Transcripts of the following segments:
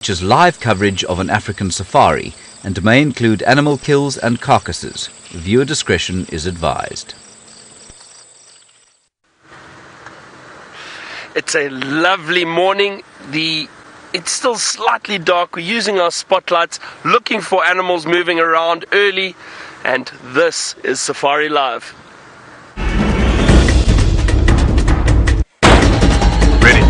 Features live coverage of an African safari and may include animal kills and carcasses. Viewer discretion is advised. It's a lovely morning. It's still slightly dark. We're using our spotlights, looking for animals moving around early, and this is Safari Live. Ready.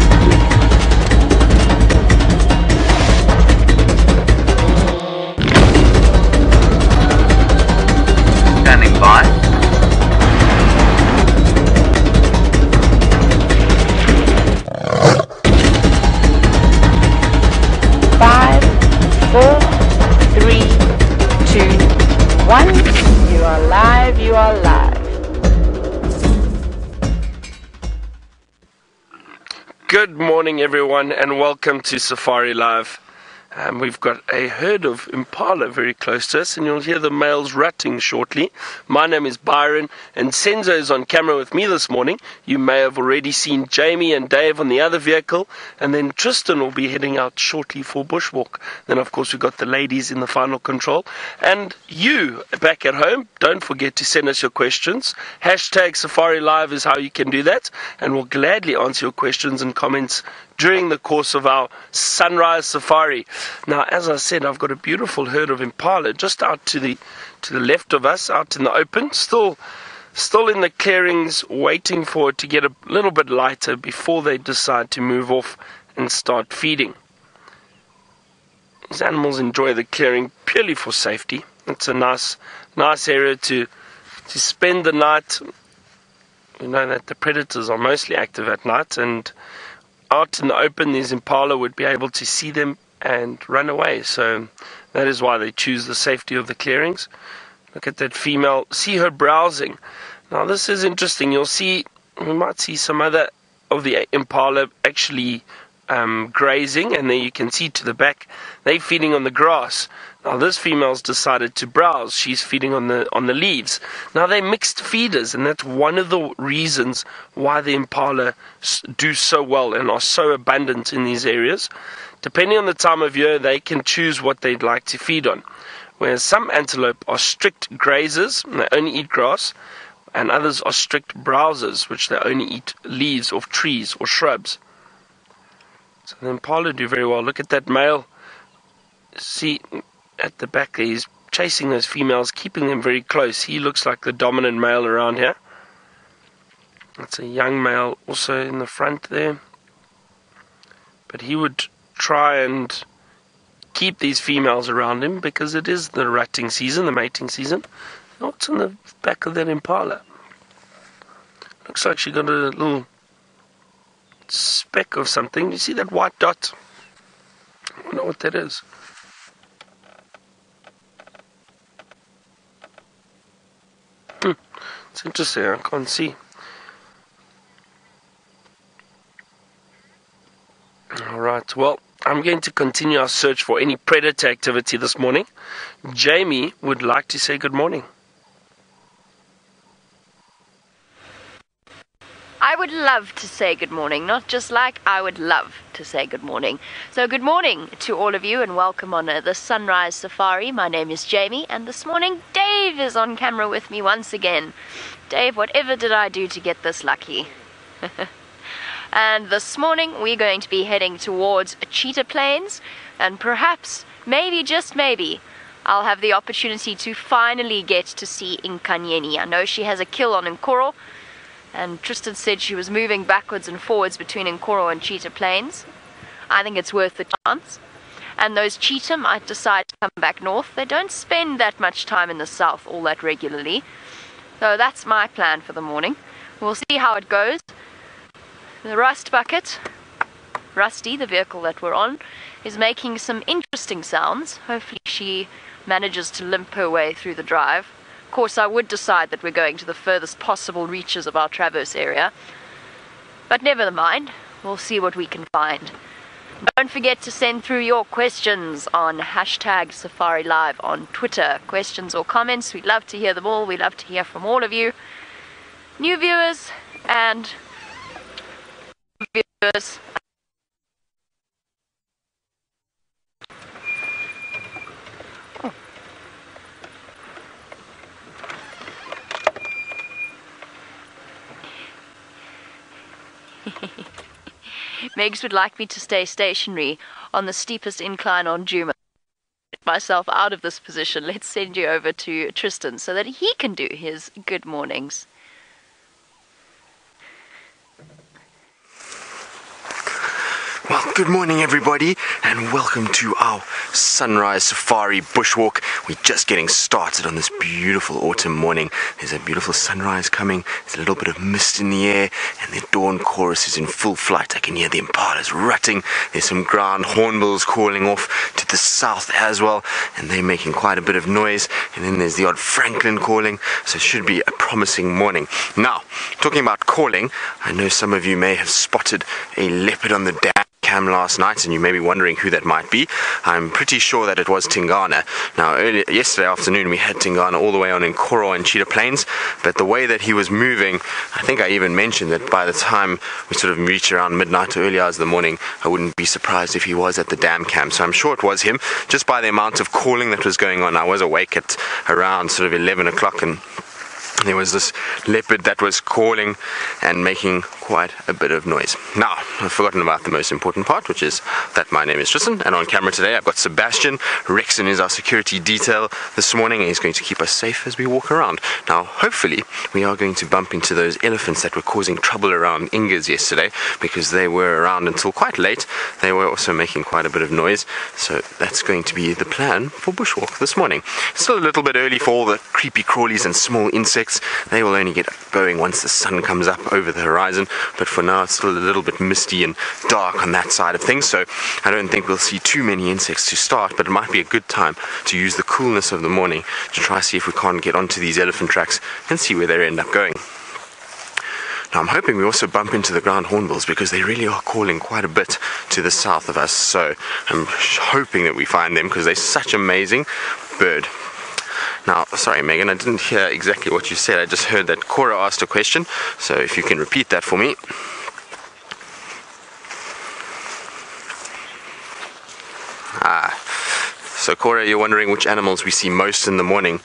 Standing by. 5, 4, 3, 2, 1. You are live, you are live. Good morning, everyone, and welcome to Safari Live. We've got a herd of Impala very close to us, and you'll hear the males rutting shortly. My name is Byron, and Senzo is on camera with me this morning. You may have already seen Jamie and Dave on the other vehicle, and then Tristan will be heading out shortly for bushwalk. Then, of course, we've got the ladies in the final control. And you, back at home, don't forget to send us your questions. Hashtag Safari Live is how you can do that, and we'll gladly answer your questions and comments during the course of our sunrise safari. Now, as I said, I've got a beautiful herd of Impala just out to the left of us, out in the open, still in the clearings, waiting for it to get a little bit lighter before they decide to move off and start feeding. These animals enjoy the clearing purely for safety. It's a nice area to spend the night. We know that the predators are mostly active at night, and out in the open, these Impala would be able to see them and run away. So that is why they choose the safety of the clearings. Look at that female. See her browsing. Now this is interesting. We might see some other of the Impala actually grazing, and there you can see to the back they're feeding on the grass. Now this female's decided to browse. She's feeding on the leaves. Now they're mixed feeders, and that's one of the reasons why the Impala do so well and are so abundant in these areas. Depending on the time of year, they can choose what they'd like to feed on. Whereas some antelope are strict grazers, and they only eat grass, and others are strict browsers, which they only eat leaves of trees or shrubs. So the Impala do very well. Look at that male. See, at the back there, he's chasing those females, keeping them very close. He looks like the dominant male around here. That's a young male also in the front there. But he would try and keep these females around him because it is the rutting season, the mating season. What's on the back of that Impala? Looks like she got a little speck of something. You see that white dot? I don't know what that is. It's interesting, I can't see. Alright, well, I'm going to continue our search for any predator activity this morning. Jamie would like to say good morning. I would love to say good morning, not just like, I would love to say good morning. So good morning to all of you and welcome on the Sunrise Safari. My name is Jamie, and this morning Dave is on camera with me once again. Dave, whatever did I do to get this lucky? And this morning we're going to be heading towards Cheetah Plains, and perhaps, maybe, just maybe, I'll have the opportunity to finally get to see Nkanyeni. I know she has a kill on Nkoro, and Tristan said she was moving backwards and forwards between Nkoro and Cheetah Plains. I think it's worth the chance. And those cheetah might decide to come back north. They don't spend that much time in the south all that regularly. So that's my plan for the morning. We'll see how it goes. The rust bucket, Rusty, the vehicle that we're on, is making some interesting sounds. Hopefully she manages to limp her way through the drive. Of course, I would decide that we're going to the furthest possible reaches of our traverse area. But never mind, we'll see what we can find. Don't forget to send through your questions on hashtag Safari Live on Twitter. Questions or comments, we'd love to hear them all. We'd love to hear from all of you. New viewers and viewers. Megs would like me to stay stationary on the steepest incline on Djuma. Get myself out of this position. Let's send you over to Tristan so that he can do his good mornings. Well, good morning everybody, and welcome to our sunrise safari bushwalk. We're just getting started on this beautiful autumn morning. There's a beautiful sunrise coming, there's a little bit of mist in the air, and the dawn chorus is in full flight. I can hear the Impalas rutting. There's some ground hornbills calling off to the south as well, and they're making quite a bit of noise. And then there's the odd francolin calling, so it should be a promising morning. Now, talking about calling, I know some of you may have spotted a leopard on the dam cam last night, and you may be wondering who that might be. I'm pretty sure that it was Tingana. Now, yesterday afternoon we had Tingana all the way on in Koro and Cheetah Plains, but the way that he was moving, I think I even mentioned that by the time we sort of reached around midnight or early hours of the morning, I wouldn't be surprised if he was at the dam cam. So I'm sure it was him, just by the amount of calling that was going on. I was awake at around sort of 11 o'clock, and there was this leopard that was calling and making quite a bit of noise. Now, I've forgotten about the most important part, which is that my name is Tristan, and on camera today I've got Sebastian. Rexon is our security detail this morning, and he's going to keep us safe as we walk around. Now, hopefully, we are going to bump into those elephants that were causing trouble around Ingers yesterday, because they were around until quite late. They were also making quite a bit of noise, so that's going to be the plan for bushwalk this morning. Still a little bit early for all the creepy crawlies and small insects. They will only get going once the sun comes up over the horizon, but for now it's still a little bit misty and dark on that side of things, so I don't think we'll see too many insects to start, but it might be a good time to use the coolness of the morning to try see if we can't get onto these elephant tracks and see where they end up going. Now, I'm hoping we also bump into the ground hornbills, because they really are calling quite a bit to the south of us, so I'm hoping that we find them, because they're such an amazing bird. Now, sorry Megan, I didn't hear exactly what you said. I just heard that Cora asked a question, so if you can repeat that for me. So Cora, you're wondering which animals we see most in the morning.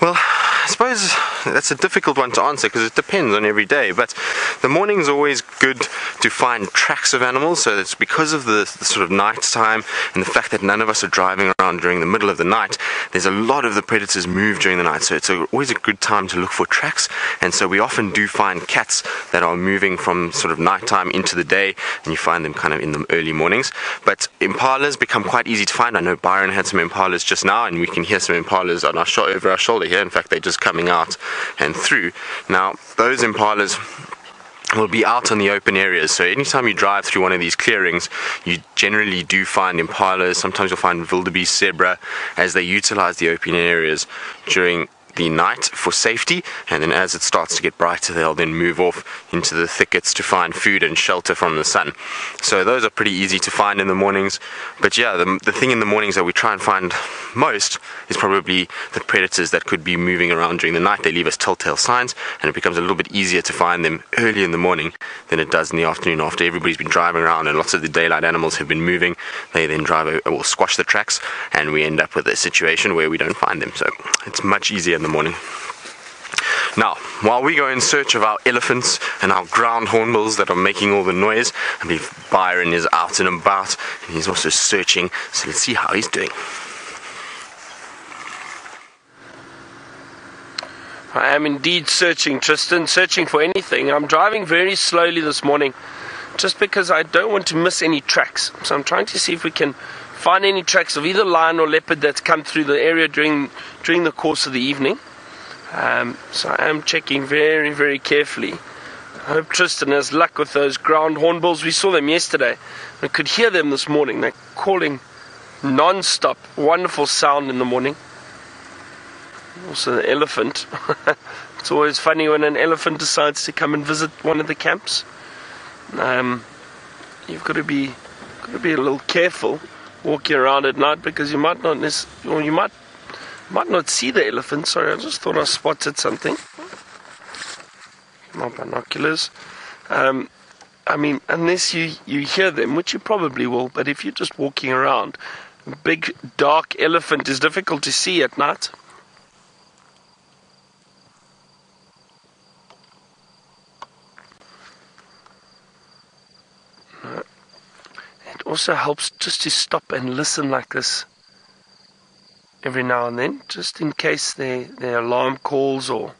Well, I suppose that's a difficult one to answer, because it depends on every day, but the morning's always good to find tracks of animals. So it's because of the sort of night time and the fact that none of us are driving around during the middle of the night. There's a lot of the predators move during the night, so it's always a good time to look for tracks. And so we often do find cats that are moving from sort of nighttime into the day, and you find them kind of in the early mornings. But impalas become quite easy to find. I know Byron had some impalas just now, and we can hear some impalas on over our shoulder here. In fact, they're just coming out and through. Now, those impalas will be out on the open areas, so anytime you drive through one of these clearings, you generally do find impalas. Sometimes you'll find wildebeest, zebra, as they utilize the open areas during the night for safety, and then as it starts to get brighter, they'll then move off into the thickets to find food and shelter from the sun. So those are pretty easy to find in the mornings. But yeah, the thing in the mornings that we try and find most is probably the predators that could be moving around during the night. They leave us telltale signs, and it becomes a little bit easier to find them early in the morning than it does in the afternoon, after everybody's been driving around and lots of the daylight animals have been moving. They then will squash the tracks, and we end up with a situation where we don't find them. So it's much easier in the morning. Now, while we go in search of our elephants and our ground hornbills that are making all the noise, I believe Byron is out and about, and he's also searching, so let's see how he's doing. I am indeed searching, Tristan, searching for anything. I'm driving very slowly this morning, just because I don't want to miss any tracks. So I'm trying to see if we can find any tracks of either lion or leopard that's come through the area during the course of the evening. So I am checking very, very carefully. I hope Tristan has luck with those ground hornbills. We saw them yesterday. We could hear them this morning. They're calling non-stop. Wonderful sound in the morning. Also the elephant. It's always funny when an elephant decides to come and visit one of the camps. You've got to be a little careful walking around at night, because you might not might not see the elephant. Sorry, I just thought I spotted something. My binoculars. I mean, unless you hear them, which you probably will, but if you're just walking around, a big dark elephant is difficult to see at night. also helps just to stop and listen like this every now and then, just in case their alarm calls or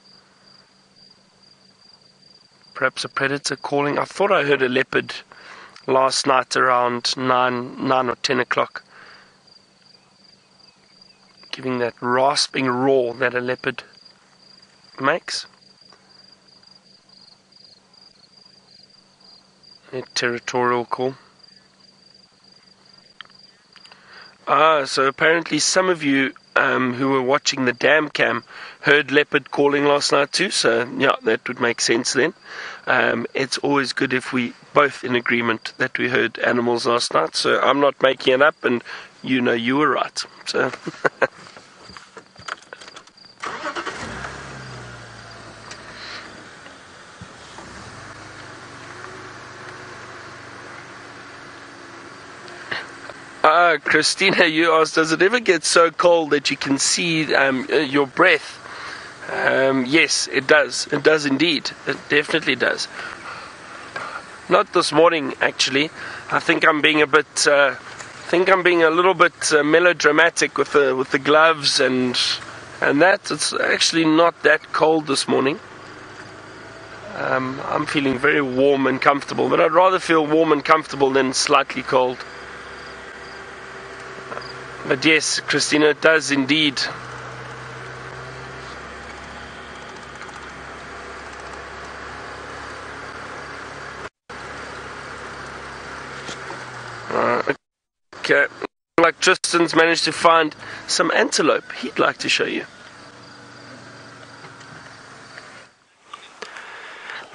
perhaps a predator calling. I thought I heard a leopard last night around 9 or 10 o'clock, giving that rasping roar that a leopard makes. A territorial call. So apparently some of you who were watching the dam cam heard leopard calling last night too, so yeah, that would make sense then. It's always good if we both in agreement that we heard animals last night, so I'm not making it up, and you know you were right. So Christina, you asked, does it ever get so cold that you can see your breath? Yes, it does. It does indeed. It definitely does. Not this morning, actually. I think I'm being a little bit melodramatic with the gloves and that. It's actually not that cold this morning. I'm feeling very warm and comfortable, but I'd rather feel warm and comfortable than slightly cold. But yes, Christina, it does indeed. Okay, like Tristan's managed to find some antelope he'd like to show you.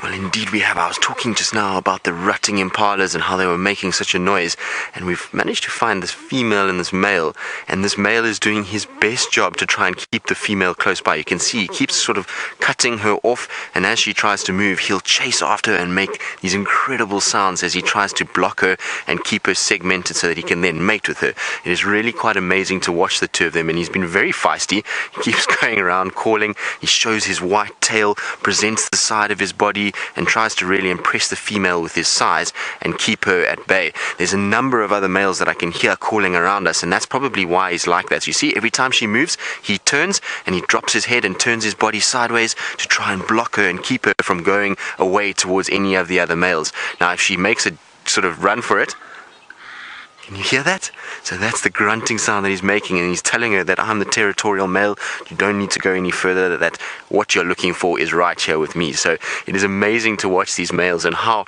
Well, indeed we have. I was talking just now about the rutting impalas and how they were making such a noise, and we've managed to find this female and this male, and this male is doing his best job to try and keep the female close by. You can see he keeps sort of cutting her off, and as she tries to move, he'll chase after her and make these incredible sounds as he tries to block her and keep her segmented so that he can then mate with her. It is really quite amazing to watch the two of them, and he's been very feisty. He keeps going around calling. He shows his white tail, presents the side of his body, and tries to really impress the female with his size and keep her at bay. There's a number of other males that I can hear calling around us, and that's probably why he's like that. You see, every time she moves, he turns and he drops his head and turns his body sideways to try and block her and keep her from going away towards any of the other males. Now, if she makes a sort of run for it, can you hear that? So that's the grunting sound that he's making, and he's telling her that I'm the territorial male. You don't need to go any further, that what you're looking for is right here with me. So it is amazing to watch these males and how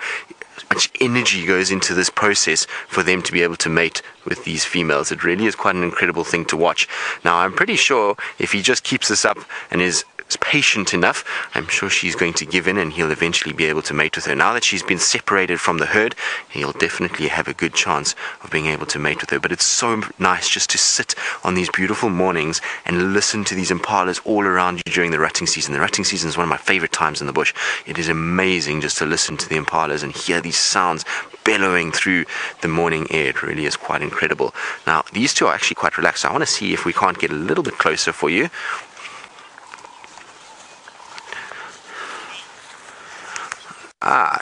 much energy goes into this process for them to be able to mate with these females. It really is quite an incredible thing to watch. Now, I'm pretty sure if he just keeps this up and is patient enough, I'm sure she's going to give in and he'll eventually be able to mate with her. Now that she's been separated from the herd, he'll definitely have a good chance of being able to mate with her. But it's so nice just to sit on these beautiful mornings and listen to these impalas all around you during the rutting season. The rutting season is one of my favorite times in the bush. It is amazing just to listen to the impalas and hear these sounds bellowing through the morning air. It really is quite incredible. Now, these two are actually quite relaxed. So I want to see if we can't get a little bit closer for you.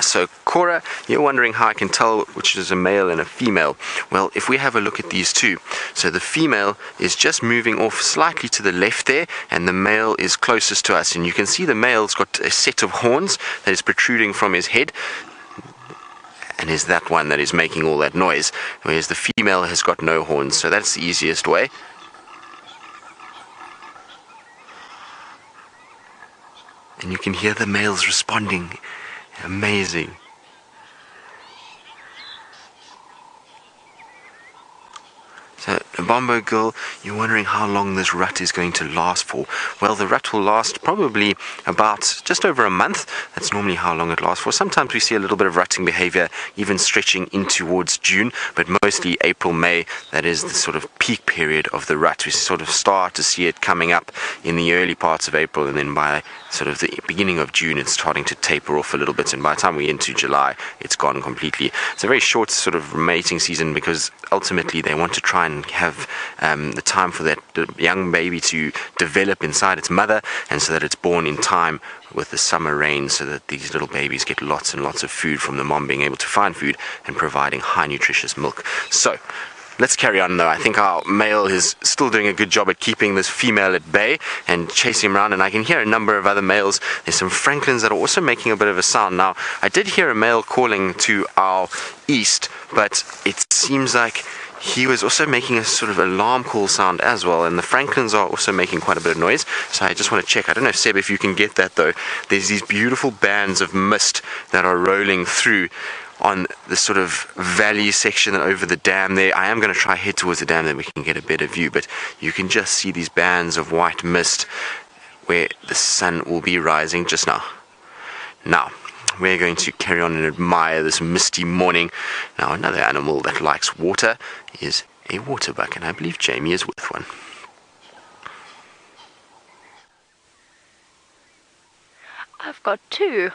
So Cora, you're wondering how I can tell which is a male and a female. Well, if we have a look at these two, so the female is just moving off slightly to the left there, and the male is closest to us. And you can see the male's got a set of horns that is protruding from his head, and is that one that is making all that noise, whereas the female has got no horns. So that's the easiest way. And you can hear the males responding. Amazing. So, Bombo Girl, you're wondering how long this rut is going to last for. Well, the rut will last probably about just over a month. That's normally how long it lasts for. Sometimes we see a little bit of rutting behavior even stretching in towards June, but mostly April, May, that is the sort of peak period of the rut. We sort of start to see it coming up in the early parts of April, and then by sort of the beginning of June, it's starting to taper off a little bit, and by the time we're into July, it's gone completely. It's a very short sort of mating season because ultimately they want to try and have have the time for that young baby to develop inside its mother, and so that it's born in time with the summer rain, so that these little babies get lots and lots of food from the mom being able to find food and providing high nutritious milk. So let's carry on though. I think our male is still doing a good job at keeping this female at bay and chasing him around, and I can hear a number of other males. There's some francolins that are also making a bit of a sound. Now, I did hear a male calling to our east, but it seems like he was also making a sort of alarm call sound as well, and the francolins are also making quite a bit of noise, so I just want to check. I don't know, Seb, if you can get that though. There's these beautiful bands of mist that are rolling through on the sort of valley section over the dam there. I am going to try head towards the dam, then we can get a better view, but you can just see these bands of white mist where the sun will be rising just now. Now, we're going to carry on and admire this misty morning. Now, another animal that likes water is a waterbuck, and I believe Jamie is with one. I've got two.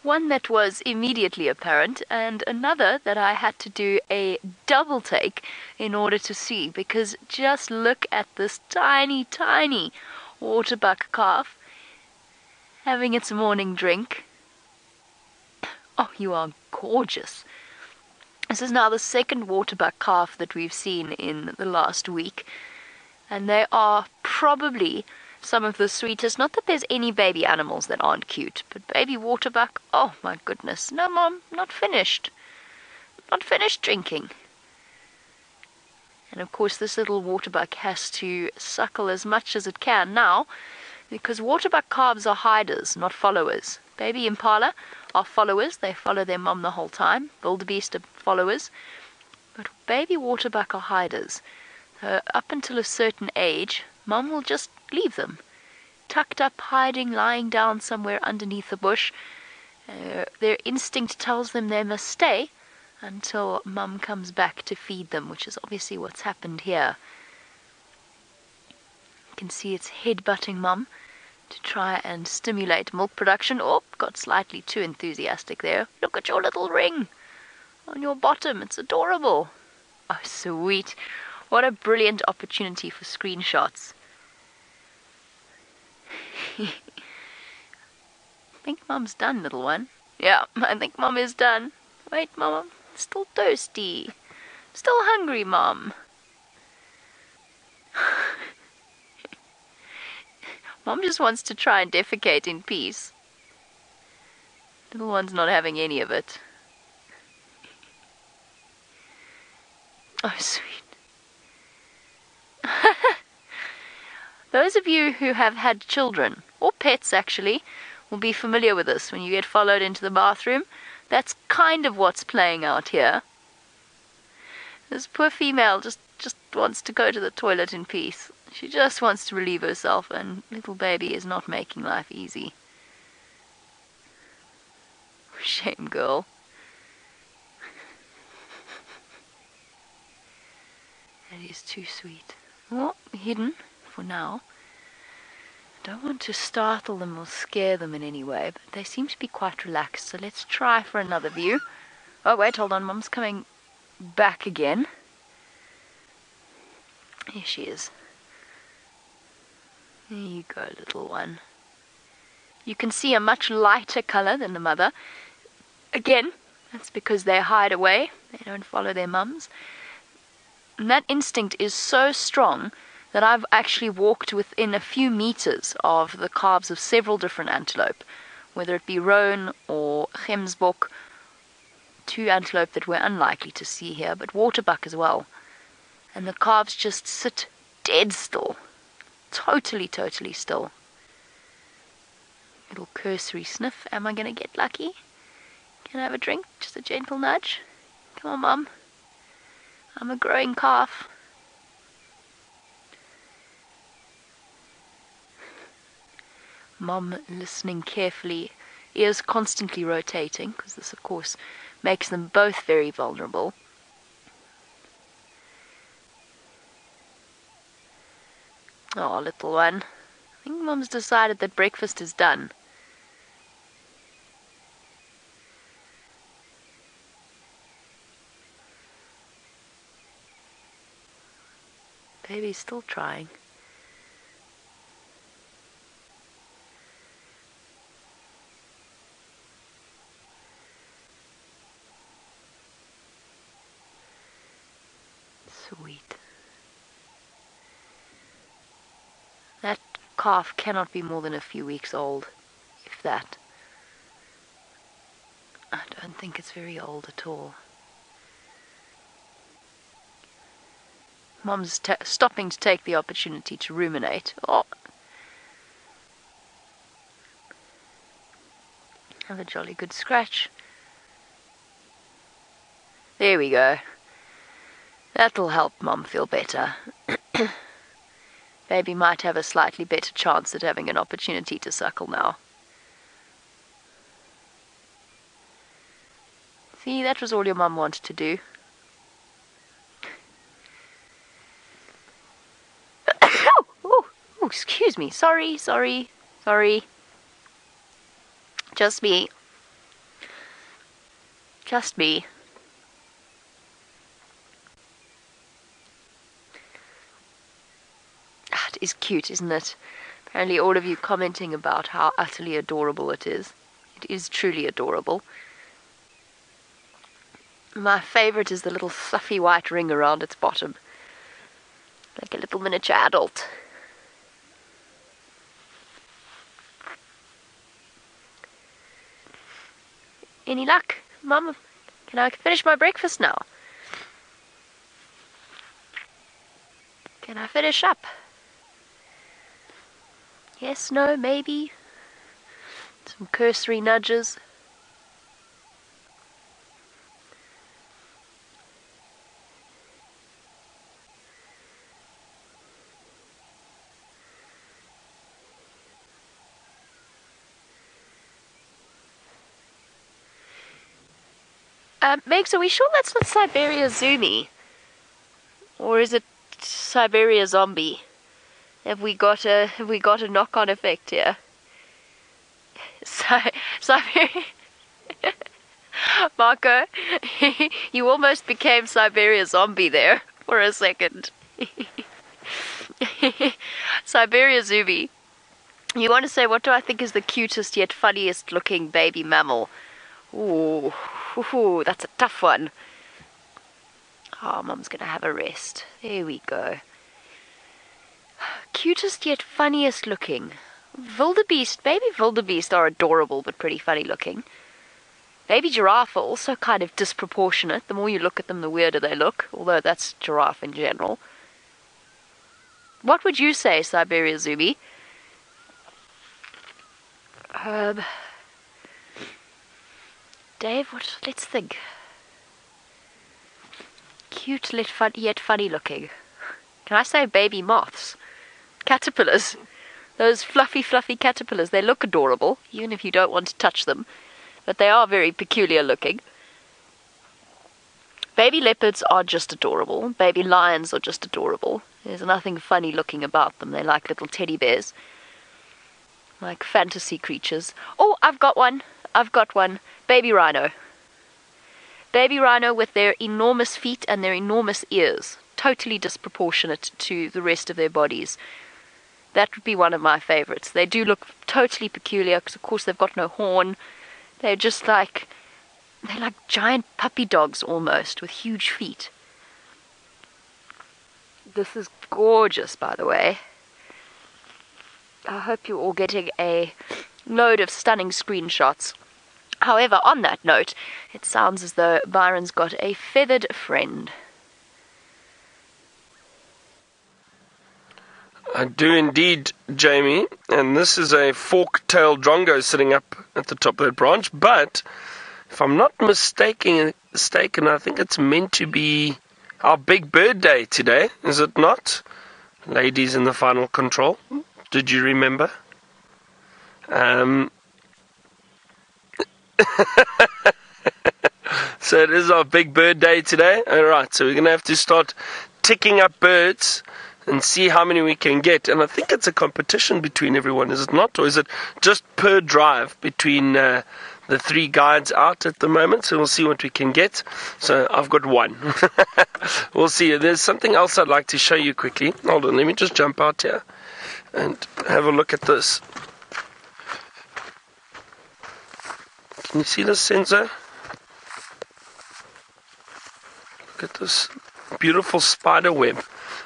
One that was immediately apparent, and another that I had to do a double take in order to see, because just look at this tiny, tiny waterbuck calf having its morning drink. Oh, you are gorgeous. This is now the second waterbuck calf that we've seen in the last week, and they are probably some of the sweetest. Not that there's any baby animals that aren't cute, but baby waterbuck, oh my goodness. No, Mom, not finished. Not finished drinking. And of course this little waterbuck has to suckle as much as it can now, because waterbuck calves are hiders, not followers. Baby Impala are followers. They follow their mom the whole time. Wildebeest are followers. But baby waterbuck are hiders. Up until a certain age, mom will just leave them, tucked up, hiding, lying down somewhere underneath a bush. Their instinct tells them they must stay until mum comes back to feed them, which is obviously what's happened here. You can see it's head-butting mum to try and stimulate milk production. Oh, got slightly too enthusiastic there. Look at your little ring on your bottom. It's adorable. Oh, sweet. What a brilliant opportunity for screenshots. I think Mum's done, little one. Yeah, I think Mum is done. Wait, Mum, I'm still thirsty. Still hungry, Mum. Mum just wants to try and defecate in peace. Little one's not having any of it. Oh, sweet. Those of you who have had children, or pets actually, will be familiar with this. When you get followed into the bathroom, that's kind of what's playing out here. This poor female just wants to go to the toilet in peace. She just wants to relieve herself, and little baby is not making life easy. Shame, girl. That is too sweet. Oh, hidden for now. I don't want to startle them or scare them in any way, but they seem to be quite relaxed, so let's try for another view. Oh, wait, hold on, Mum's coming back again. Here she is. There you go, little one. You can see a much lighter color than the mother. Again, that's because they hide away. They don't follow their mums. And that instinct is so strong that I've actually walked within a few meters of the calves of several different antelope, whether it be roan or gemsbok, two antelope that we're unlikely to see here, but waterbuck as well. And the calves just sit dead still. Totally, totally still. Little cursory sniff. Am I going to get lucky? Can I have a drink? Just a gentle nudge. Come on, Mum. I'm a growing calf. Mum listening carefully, ears constantly rotating, because this, of course, makes them both very vulnerable. Oh, little one. I think Mum's decided that breakfast is done. Baby's still trying. Sweet. That calf cannot be more than a few weeks old, if that. I don't think it's very old at all. Mum's stopping to take the opportunity to ruminate. Oh. Have a jolly good scratch. There we go. That'll help Mum feel better. Baby might have a slightly better chance at having an opportunity to suckle now. See, that was all your mum wanted to do. Oh, excuse me. Sorry. Just me. It is cute, isn't it? Apparently all of you commenting about how utterly adorable it is. It is truly adorable. My favourite is the little fluffy white ring around its bottom. Like a little miniature adult. Any luck? Mum, can I finish my breakfast now? Can I finish up? Yes, no, maybe. Some cursory nudges. Megs, are we sure that's not Siberia Zoomy? Or is it Siberia Zombie? Have we got a knock-on effect here? Siberia... Marco, you almost became Siberia Zombie there for a second. Siberia Zoomy. You want to say, what do I think is the cutest yet funniest looking baby mammal? Ooh, that's a tough one. Oh, Mum's gonna have a rest. There we go. Cutest yet funniest looking. Wildebeest. Baby wildebeest are adorable but pretty funny looking. Baby giraffe are also kind of disproportionate. The more you look at them, the weirder they look. Although that's giraffe in general. What would you say, Siberia Zoomy? Dave, let's think. Cute yet funny looking. Can I say baby moths? Caterpillars. Those fluffy caterpillars. They look adorable, even if you don't want to touch them. But they are very peculiar looking. Baby leopards are just adorable. Baby lions are just adorable. There's nothing funny looking about them. They're like little teddy bears. Like fantasy creatures. Oh, I've got one. Baby rhino. Baby rhino with their enormous feet and their enormous ears. Totally disproportionate to the rest of their bodies. That would be one of my favorites. They do look totally peculiar because, of course, they've got no horn. They're just like... They're like giant puppy dogs almost with huge feet. This is gorgeous, by the way. I hope you're all getting a load of stunning screenshots. However, on that note, it sounds as though Byron's got a feathered friend. I do indeed, Jamie, and this is a fork-tailed drongo sitting up at the top of that branch, but if I'm not mistaken, I think it's meant to be our big bird day today, is it not? Ladies in the final control, did you remember? So it is our big bird day today. Alright, so we're going to have to start ticking up birds and see how many we can get. And I think it's a competition between everyone, is it not? Or is it just per drive between the the 3 guides out at the moment, so we'll see what we can get. So I've got 1. We'll see. There's something else I'd like to show you quickly. Hold on, let me just jump out here and have a look at this. Can you see this sensor? Look at this beautiful spider web.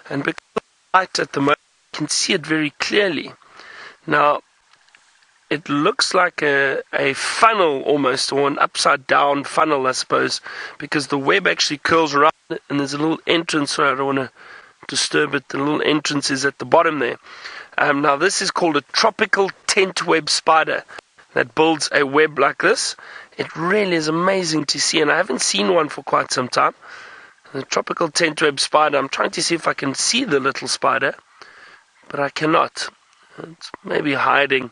And because of the light at the moment, you can see it very clearly. Now, it looks like a funnel almost, or an upside down funnel, I suppose, because the web actually curls around and there's a little entrance, so I don't want to disturb it. The little entrance is at the bottom there. Now, this is called a tropical tent web spider that builds a web like this. It really is amazing to see, and I haven't seen one for quite some time. The tropical tent web spider. I'm trying to see if I can see the little spider, but I cannot. It's maybe hiding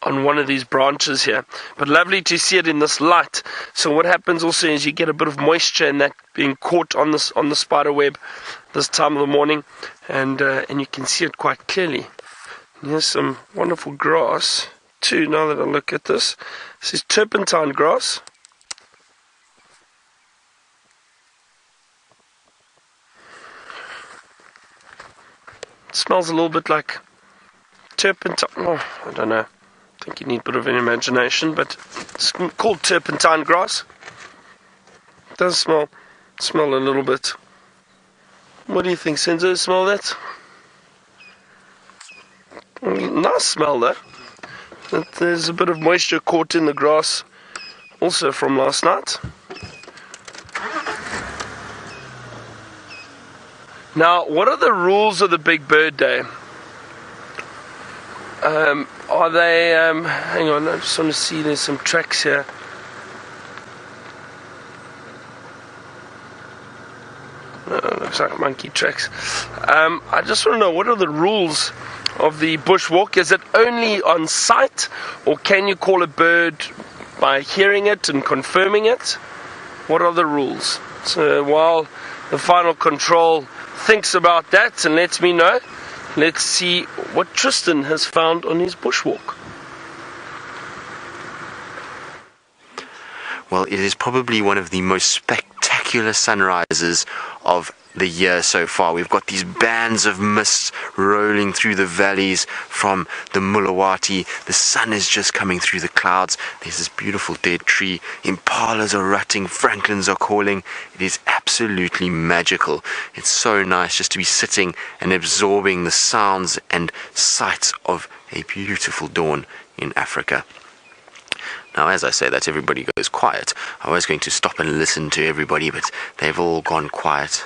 on one of these branches here, but lovely to see it in this light. So what happens also is you get a bit of moisture and that being caught on the spider web this time of the morning, and you can see it quite clearly. And here's some wonderful grass too. Now that I look at this, this is turpentine grass. It smells a little bit like turpentine. Oh, I don't know. I think you need a bit of an imagination, but it's called turpentine grass. It does smell a little bit. What do you think, Senzo? Smell that? Nice smell though. There's a bit of moisture caught in the grass also from last night. Now, what are the rules of the Big Bird Day? Are they, hang on, I just want to see, there's some tracks here. Looks like monkey tracks. I just want to know, what are the rules of the bushwalk? Is it only on sight, or can you call a bird by hearing it and confirming it? What are the rules? So while the final control thinks about that and lets me know, let's see what Tristan has found on his bushwalk. Well, it is probably one of the most spectacular sunrises of the year so far. We've got these bands of mist rolling through the valleys from the Mulawati. The sun is just coming through the clouds. There's this beautiful dead tree. Impalas are rutting. Franklins are calling. It is absolutely magical. It's so nice just to be sitting and absorbing the sounds and sights of a beautiful dawn in Africa. Now, as I say that, everybody goes quiet. I was going to stop and listen to everybody, but they've all gone quiet.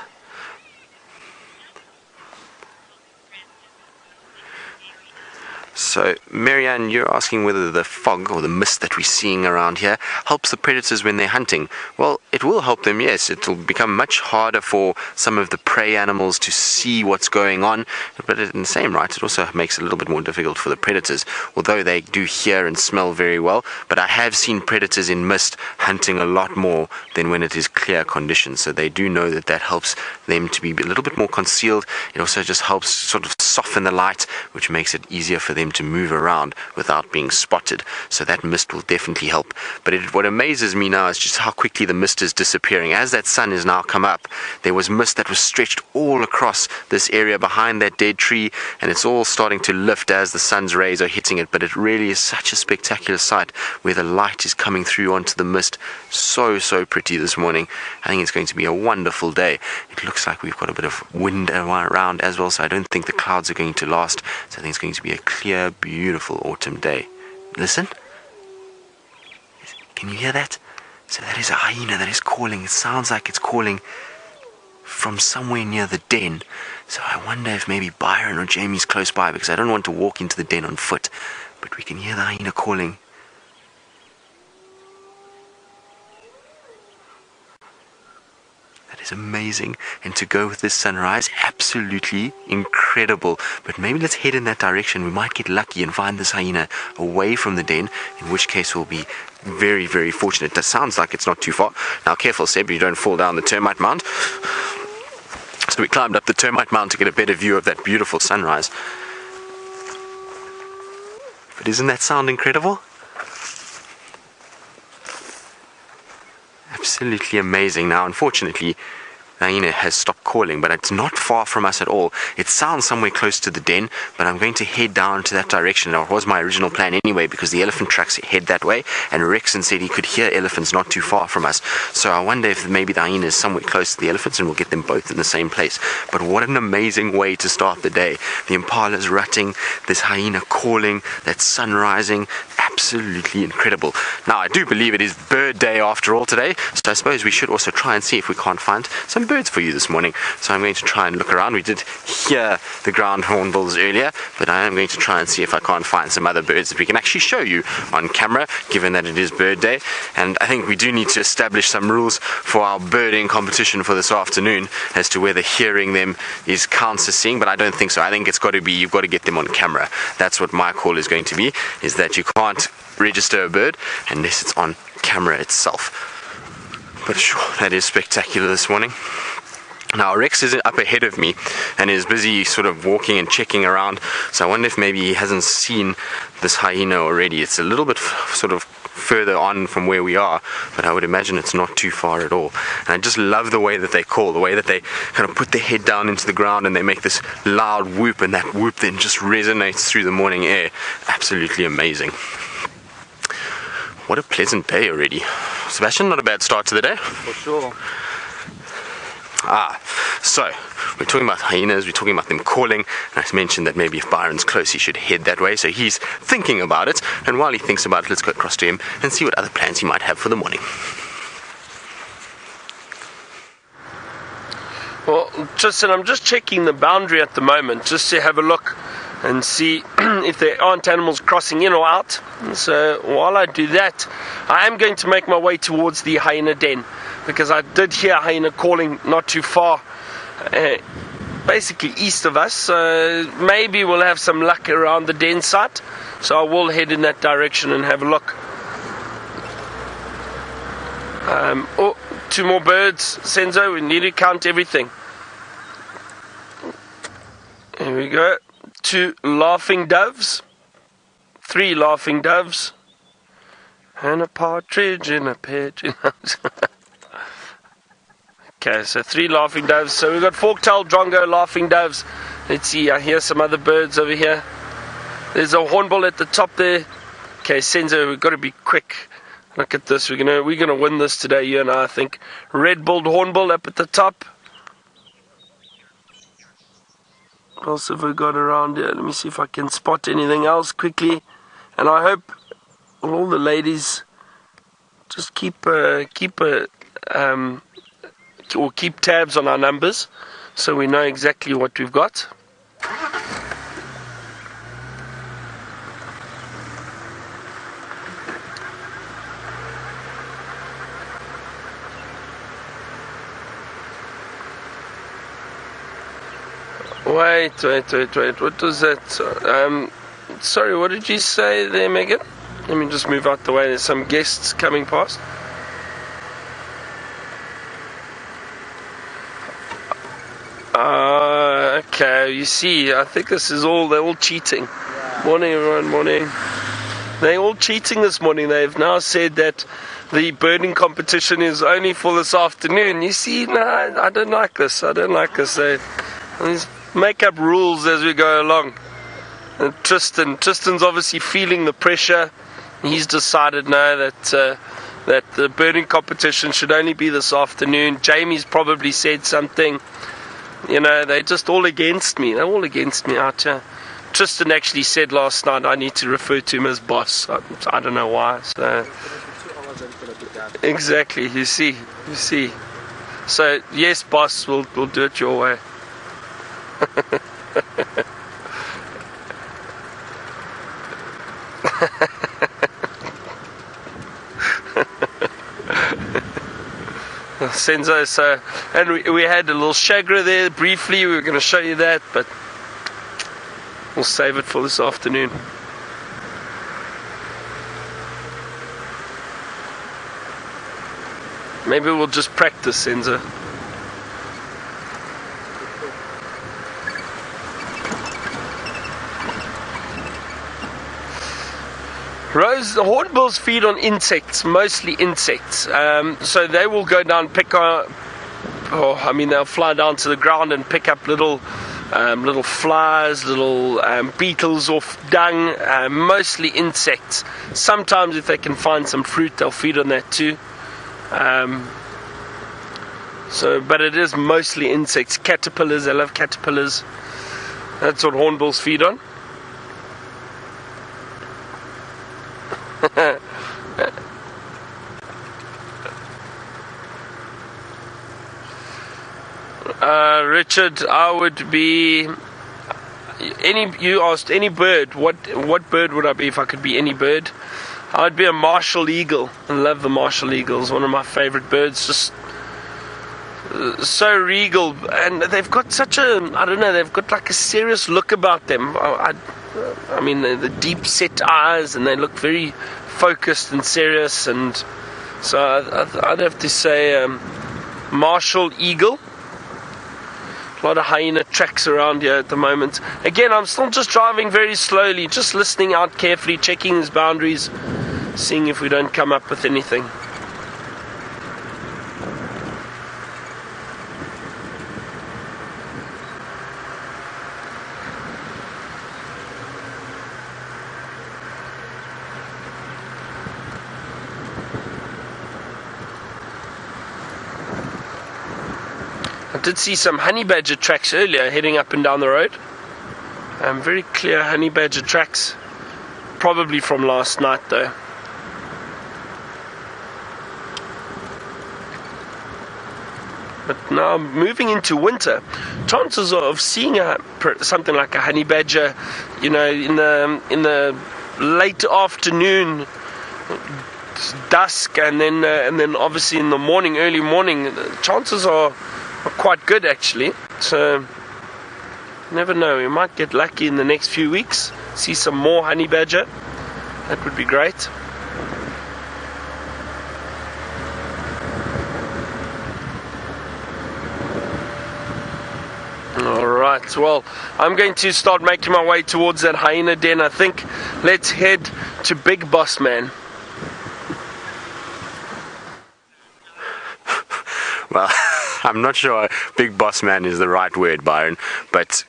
So, Marianne, you're asking whether the fog or the mist that we're seeing around here helps the predators when they're hunting. Well, it will help them, yes. It will become much harder for some of the prey animals to see what's going on, but in the same right, it also makes it a little bit more difficult for the predators, although they do hear and smell very well. But I have seen predators in mist hunting a lot more than when it is clear conditions, so they do know that that helps them to be a little bit more concealed. It also just helps sort of soften the light, which makes it easier for them to move around without being spotted. So that mist will definitely help. But what amazes me now is just how quickly the mist is disappearing. As that sun has now come up, there was mist that was stretched all across this area behind that dead tree, and it's all starting to lift as the sun's rays are hitting it. But it really is such a spectacular sight where the light is coming through onto the mist. So pretty this morning. I think it's going to be a wonderful day. It looks like we've got a bit of wind around as well, so I don't think the clouds are going to last. So I think it's going to be a clear, beautiful autumn day. Listen. Can you hear that? So that is a hyena that is calling. It sounds like it's calling from somewhere near the den. So I wonder if maybe Byron or Jamie's close by, because I don't want to walk into the den on foot. But we can hear the hyena calling. That is amazing, and to go with this sunrise, absolutely incredible. But maybe let's head in that direction. We might get lucky and find this hyena away from the den, in which case we'll be very, very fortunate. That sounds like it's not too far. Now careful, Seb, you don't fall down the termite mound. So we climbed up the termite mound to get a better view of that beautiful sunrise. But isn't that sound incredible? Absolutely amazing. Now, unfortunately, Hyena has stopped calling, but it's not far from us at all. It sounds somewhere close to the den, but I'm going to head down to that direction. Now, it was my original plan anyway, because the elephant tracks head that way, and Rexon said he could hear elephants not too far from us. So I wonder if maybe the hyena is somewhere close to the elephants, and we'll get them both in the same place. But what an amazing way to start the day. The impala's rutting, this hyena calling, that sun rising. Absolutely incredible. Now, I do believe it is bird day after all today, so I suppose we should also try and see if we can't find some birds for you this morning. So I'm going to try and look around. We did hear the ground hornbills earlier, but I am going to try and see if I can't find some other birds that we can actually show you on camera, given that it is bird day. And I think we do need to establish some rules for our birding competition for this afternoon as to whether hearing them counts as seeing, but I don't think so. I think it's got to be, you've got to get them on camera. That's what my call is going to be, is that you can't register a bird unless it's on camera itself. But sure, that is spectacular this morning. Now, Rex is up ahead of me and is busy sort of walking and checking around, so I wonder if maybe he hasn't seen this hyena already. It's a little bit sort of further on from where we are, but I would imagine it's not too far at all. And I just love the way that they call, the way that they kind of put their head down into the ground and they make this loud whoop, and that whoop then just resonates through the morning air. Absolutely amazing. What a pleasant day already. Sebastian, not a bad start to the day. For sure. So we're talking about hyenas, we're talking about them calling, and I mentioned that maybe if Byron's close he should head that way, so he's thinking about it, and while he thinks about it, let's go across to him and see what other plans he might have for the morning. Well, Tristan, I'm just checking the boundary at the moment, just to have a look and see if there aren't animals crossing in or out. So while I do that, I am going to make my way towards the hyena den, because I did hear hyena calling not too far, basically east of us. So maybe we'll have some luck around the den site. So I will head in that direction and have a look. Oh, two more birds, Senzo. We need to count everything. Here we go. 2 laughing doves, 3 laughing doves, and a partridge in a pigeon. Okay, so 3 laughing doves. So we've got fork-tailed drongo, laughing doves. Let's see, I hear some other birds over here. There's a hornbill at the top there. Okay, Senzo, we've got to be quick. Look at this. We're gonna win this today, you and I think. Red-billed hornbill up at the top. What else have we got around here? Let me see if I can spot anything else quickly. And I hope all the ladies just keep tabs on our numbers, so we know exactly what we've got. Wait, what was that? Sorry, what did you say there, Megan? Let me just move out the way, there's some guests coming past. Okay, you see, I think this is they're all cheating. Yeah. Morning everyone, morning. They're all cheating this morning. They've now said that the birding competition is only for this afternoon. You see, no, I don't like this. They make up rules as we go along. And Tristan's obviously feeling the pressure. He's decided now that the birding competition should only be this afternoon. Jamie's probably said something. You know, they're just all against me. They're all against me out here. Tristan actually said last night I need to refer to him as boss. I don't know why. So exactly, you see. So yes, boss, we'll do it your way. Senzo, so, and we had a little shagra there briefly. We were going to show you that, but we'll save it for this afternoon. Maybe we'll just practice, Senzo. The hornbills feed on insects, mostly insects. So they will go down, they'll fly down to the ground and pick up little flies, little beetles off dung, mostly insects. Sometimes if they can find some fruit, they'll feed on that too. But it is mostly insects. Caterpillars, they love caterpillars. That's what hornbills feed on. Richard, I would be you asked any bird. What bird would I be if I could be any bird? I'd be a martial eagle. I love the martial eagle. It's one of my favorite birds. Just so regal, and they've got such they've got like a serious look about them. I mean, the deep set eyes, and they look very focused and serious, and so I'd have to say martial eagle. A lot of hyena tracks around here at the moment. Again, I'm still just driving very slowly, just listening out carefully, checking his boundaries, seeing if we don't come up with anything. I did see some honey badger tracks earlier heading up and down the road. Very clear honey badger tracks, probably from last night though. But now moving into winter, chances of seeing something like a honey badger, in the late afternoon, dusk, and then obviously in the morning, early morning, the chances are quite good actually. So never know, we might get lucky in the next few weeks, see some more honey badger. That would be great. Alright, well, I'm going to start making my way towards that hyena den, I think. Let's head to Big Boss Man. Well, I'm not sure Big Boss Man is the right word, Byron, but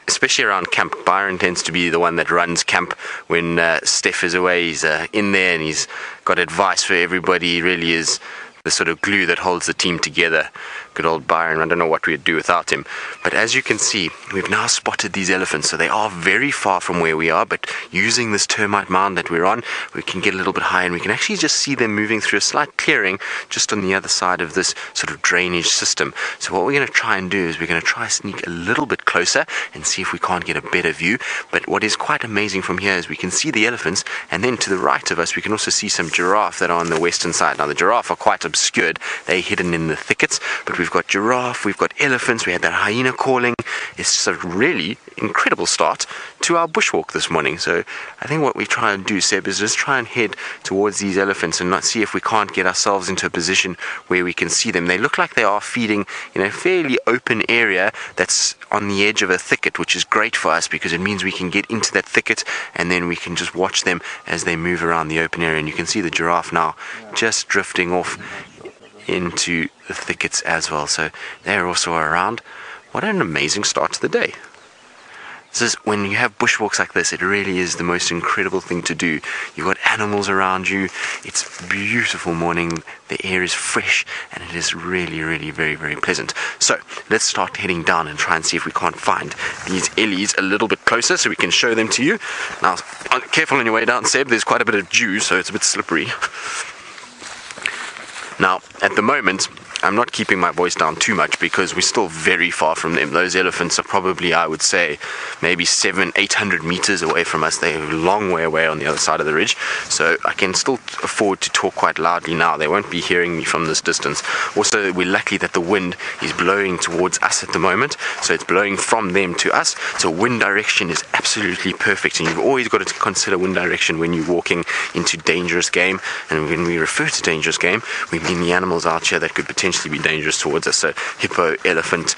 especially around camp, Byron tends to be the one that runs camp when Steph is away. He's in there and he's got advice for everybody. He really is the sort of glue that holds the team together. Good old Byron, I don't know what we'd do without him. But as you can see, we've now spotted these elephants, so they are very far from where we are, but using this termite mound that we're on, we can get a little bit higher and we can actually just see them moving through a slight clearing just on the other side of this sort of drainage system. So what we're going to try and do is we're going to try sneak a little bit closer and see if we can't get a better view. But what is quite amazing from here is we can see the elephants, and then to the right of us we can also see some giraffe that are on the western side. Now the giraffe are quite obscured, they're hidden in the thickets, but we've got giraffe, we've got elephants, we had that hyena calling. It's a really incredible start to our bushwalk this morning. So I think what we try and do, Seb, is just try and head towards these elephants and not see if we can't get ourselves into a position where we can see them. They look like they are feeding in a fairly open area that's on the edge of a thicket, which is great for us because it means we can get into that thicket and then we can just watch them as they move around the open area. And you can see the giraffe now just drifting off into the thickets as well, so they're also around. What an amazing start to the day. This is, when you have bushwalks like this, it really is the most incredible thing to do. You've got animals around you, it's a beautiful morning, the air is fresh, and it is really, really very, very pleasant. So let's start heading down and try and see if we can't find these Ellies a little bit closer so we can show them to you. Now, careful on your way down, Seb, there's quite a bit of dew, so it's a bit slippery. Now, at the moment, I'm not keeping my voice down too much because we're still very far from them. Those elephants are probably, I would say, maybe 700-800 meters away from us. They're a long way away on the other side of the ridge, so I can still afford to talk quite loudly now. They won't be hearing me from this distance. Also, we're lucky that the wind is blowing towards us at the moment, so it's blowing from them to us, so wind direction is absolutely perfect, and you've always got to consider wind direction when you're walking into dangerous game. And when we refer to dangerous game, we mean the animals out here that could potentially potentially be dangerous towards us. So hippo, elephant,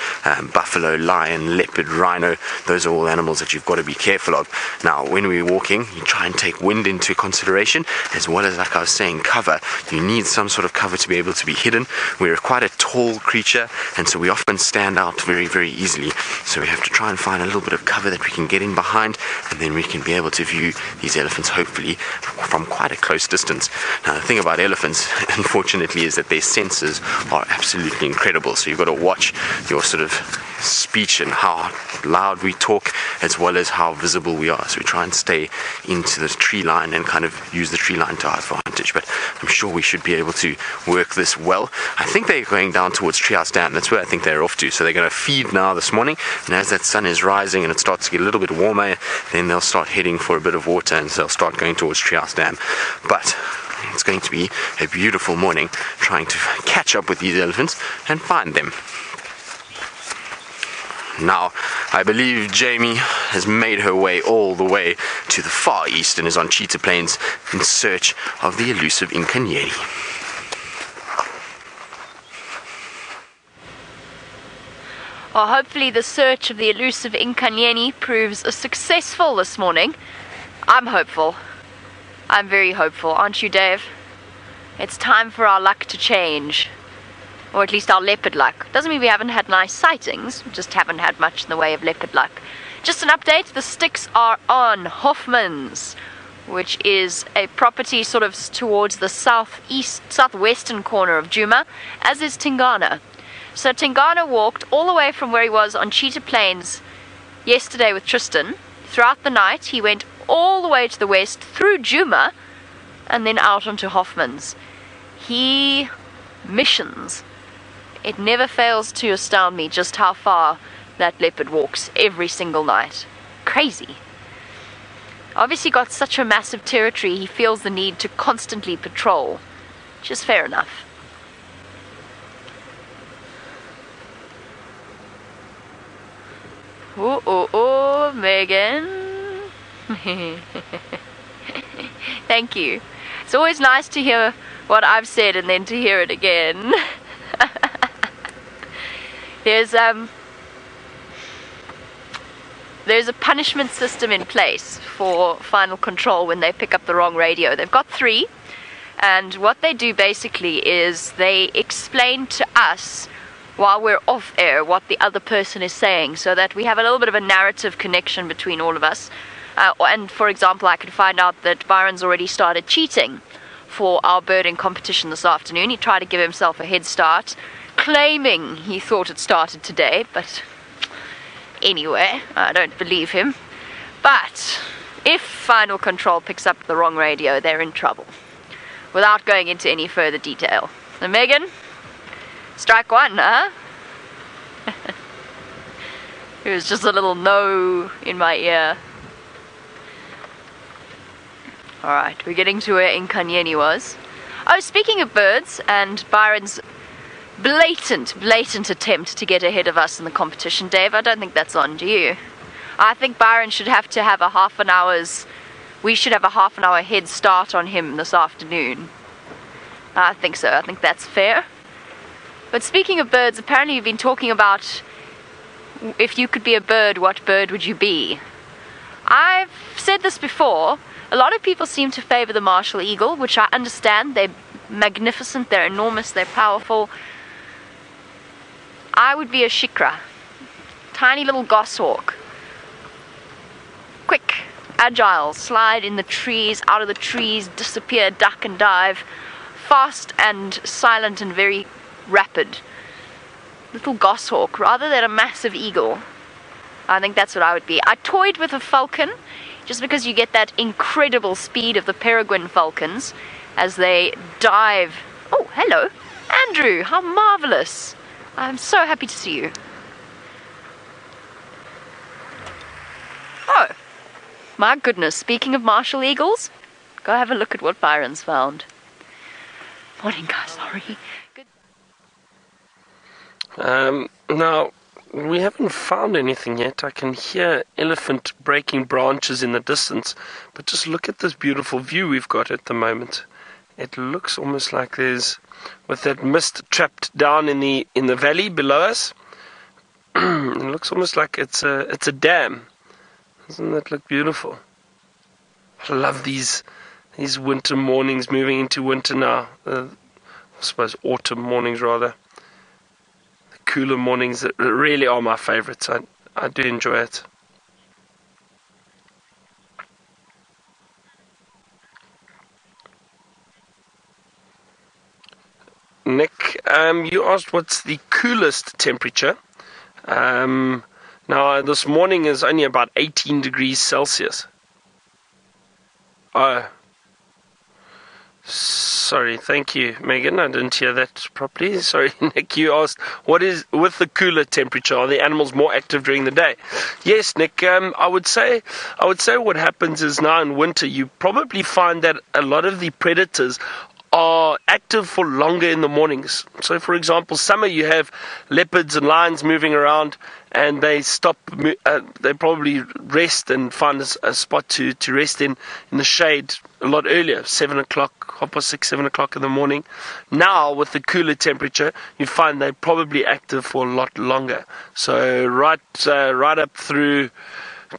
buffalo, lion, leopard, rhino, those are all animals that you've got to be careful of. Now, when we're walking, you try and take wind into consideration, as well as, like I was saying, cover. You need some sort of cover to be able to be hidden. We're quite a tall creature, and so we often stand out very, very easily. So we have to try and find a little bit of cover that we can get in behind, and then we can be able to view these elephants, hopefully, from quite a close distance. Now, the thing about elephants, unfortunately, is that their senses are absolutely incredible. So you've got to watch your sort of speech and how loud we talk, as well as how visible we are. So we try and stay into the tree line and kind of use the tree line to our advantage, but I'm sure we should be able to work this well. I think they're going down towards Treehouse Dam. That's where I think they're off to. So they're going to feed now this morning, and as that sun is rising and it starts to get a little bit warmer, then they'll start heading for a bit of water, and so they'll start going towards Treehouse Dam. But it's going to be a beautiful morning trying to catch up with these elephants and find them. Now, I believe Jamie has made her way all the way to the far east and is on Cheetah Plains in search of the elusive Inkanyeni. Well, hopefully the search of the elusive Inkanyeni proves successful this morning. I'm hopeful. I'm very hopeful, aren't you, Dave? It's time for our luck to change. Or at least our leopard luck. Doesn't mean we haven't had nice sightings, we just haven't had much in the way of leopard luck. Just an update, the sticks are on Hoffman's, which is a property sort of towards the southwestern corner of Djuma, as is Tingana. So Tingana walked all the way from where he was on Cheetah Plains yesterday with Tristan. Throughout the night, he went all the way to the west through Djuma and then out onto Hoffman's. He missions. It never fails to astound me just how far that leopard walks every single night. Crazy. Obviously got such a massive territory, he feels the need to constantly patrol. Which is fair enough. Oh, Megan. Thank you. It's always nice to hear what I've said and then to hear it again. There's a punishment system in place for Final Control when they pick up the wrong radio. They've got 3, and what they do basically is they explain to us while we're off air what the other person is saying, so that we have a little bit of a narrative connection between all of us. And for example, I can find out that Byron's already started cheating for our birding competition this afternoon. He tried to give himself a head start, claiming he thought it started today, but anyway, I don't believe him. But if Final Control picks up the wrong radio, they're in trouble, without going into any further detail. So Megan, strike 1, huh? It was just a little no in my ear. Alright, we're getting to where Inkanyeni was. Oh, speaking of birds and Byron's blatant attempt to get ahead of us in the competition, Dave, I don't think that's on, do you? I think Byron should have to have we should have a half an hour head start on him this afternoon. I think so, I think that's fair. But speaking of birds, apparently you've been talking about if you could be a bird, what bird would you be? I've said this before. A lot of people seem to favor the martial eagle, which I understand. They're magnificent, they're enormous, they're powerful. I would be a shikra. Tiny little goshawk. Quick, agile, slide in the trees, out of the trees, disappear, duck and dive. Fast and silent and very rapid. Little goshawk rather than a massive eagle. I think that's what I would be. I toyed with a falcon, just because you get that incredible speed of the peregrine falcons as they dive. Oh, hello, Andrew, how marvelous. I'm so happy to see you. Oh, my goodness, speaking of martial eagles, go have a look at what Byron's found. Morning, guys, sorry. Good. Now, we haven't found anything yet. I can hear elephant breaking branches in the distance, but just look at this beautiful view we've got at the moment. It looks almost like there's, with that mist trapped down in the valley below us, it looks almost like it's a dam. Doesn't that look beautiful? I love these winter mornings, moving into winter now. I suppose autumn mornings rather. The cooler mornings that really are my favourites. I do enjoy it. Nick, you asked what's the coolest temperature. Now, this morning is only about 18 degrees Celsius. Oh, sorry, thank you, Megan. I didn't hear that properly. Sorry, Nick, you asked, what is, with the cooler temperature, are the animals more active during the day? Yes, Nick, I would say what happens is now in winter, you probably find that a lot of the predators are active for longer in the mornings. So, for example, summer you have leopards and lions moving around, and they stop. They probably rest and find a spot to rest in the shade a lot earlier, 7 o'clock, 6:30, 7 o'clock in the morning. Now, with the cooler temperature, you find they're probably active for a lot longer. So, right up through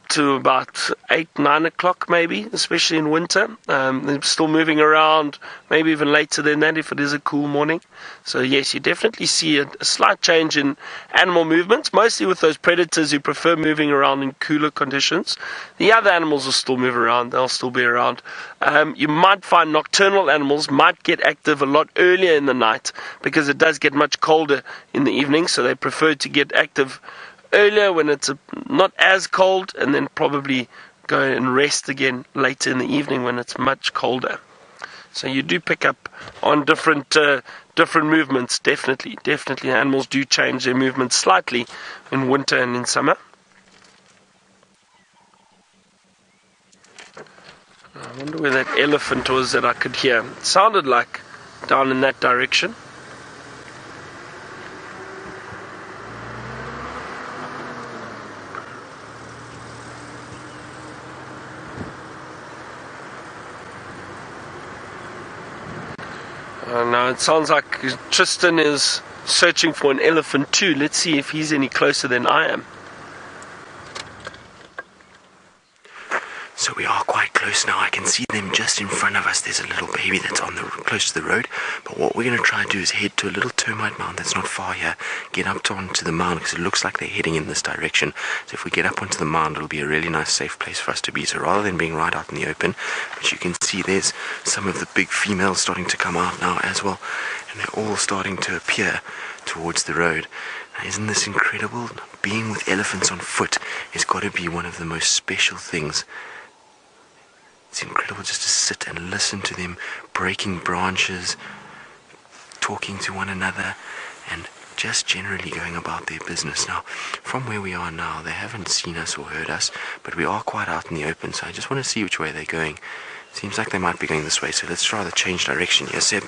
to about 8, 9 o'clock maybe, especially in winter. They're still moving around, maybe even later than that if it is a cool morning. So yes, you definitely see a slight change in animal movements, mostly with those predators who prefer moving around in cooler conditions. The other animals will still move around, they'll still be around. You might find nocturnal animals might get active a lot earlier in the night because it does get much colder in the evening, so they prefer to get active earlier when it's not as cold, and then probably go and rest again later in the evening when it's much colder. So you do pick up on different movements. Definitely animals do change their movements slightly in winter and in summer. I wonder where that elephant was that I could hear. It sounded like down in that direction. Now it sounds like Tristan is searching for an elephant too. Let's see if he's any closer than I am. So we are quite close now. I can see them just in front of us. There's a little baby that's close to the road. But what we're going to try and do is head to a little termite mound that's not far here. Get up onto the mound because it looks like they're heading in this direction. So if we get up onto the mound, it'll be a really nice safe place for us to be. So rather than being right out in the open, but you can see there's some of the big females starting to come out now as well. And they're all starting to appear towards the road. Now, isn't this incredible? Being with elephants on foot has got to be one of the most special things. It's incredible just to sit and listen to them breaking branches, talking to one another, and just generally going about their business. Now, from where we are now, they haven't seen us or heard us, but we are quite out in the open, so I just want to see which way they're going. Seems like they might be going this way, so let's try to change direction here, Seb,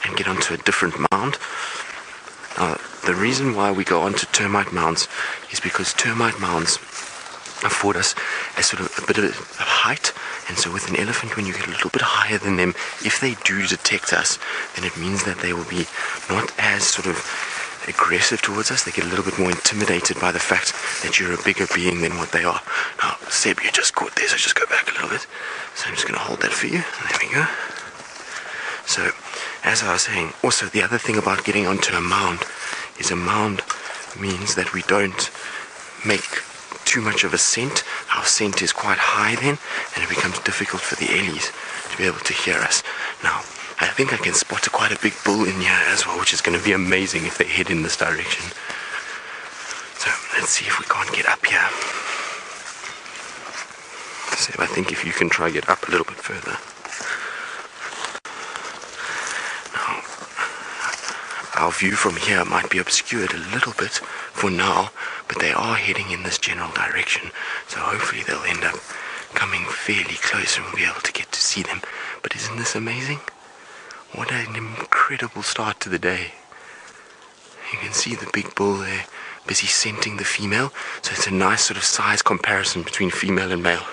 and get onto a different mound. Now, the reason why we go onto termite mounds is because termite mounds afford us a sort of a bit of height, and so with an elephant, when you get a little bit higher than them, if they do detect us, then it means that they will be not as sort of aggressive towards us. They get a little bit more intimidated by the fact that you're a bigger being than what they are. Now, Seb, you just caught this, so just go back a little bit. So I'm just going to hold that for you. There we go. So, as I was saying, also the other thing about getting onto a mound is a mound means that we don't make too much of a scent. Our scent is quite high then, and it becomes difficult for the Ellies to be able to hear us. Now, I think I can spot quite a big bull in here as well, which is going to be amazing if they head in this direction. So, let's see if we can't get up here. So, I think if you can try get up a little bit further. Our view from here might be obscured a little bit for now, but they are heading in this general direction, so hopefully they'll end up coming fairly close and we'll be able to get to see them. But isn't this amazing? What an incredible start to the day. You can see the big bull there, busy scenting the female, so it's a nice sort of size comparison between female and male.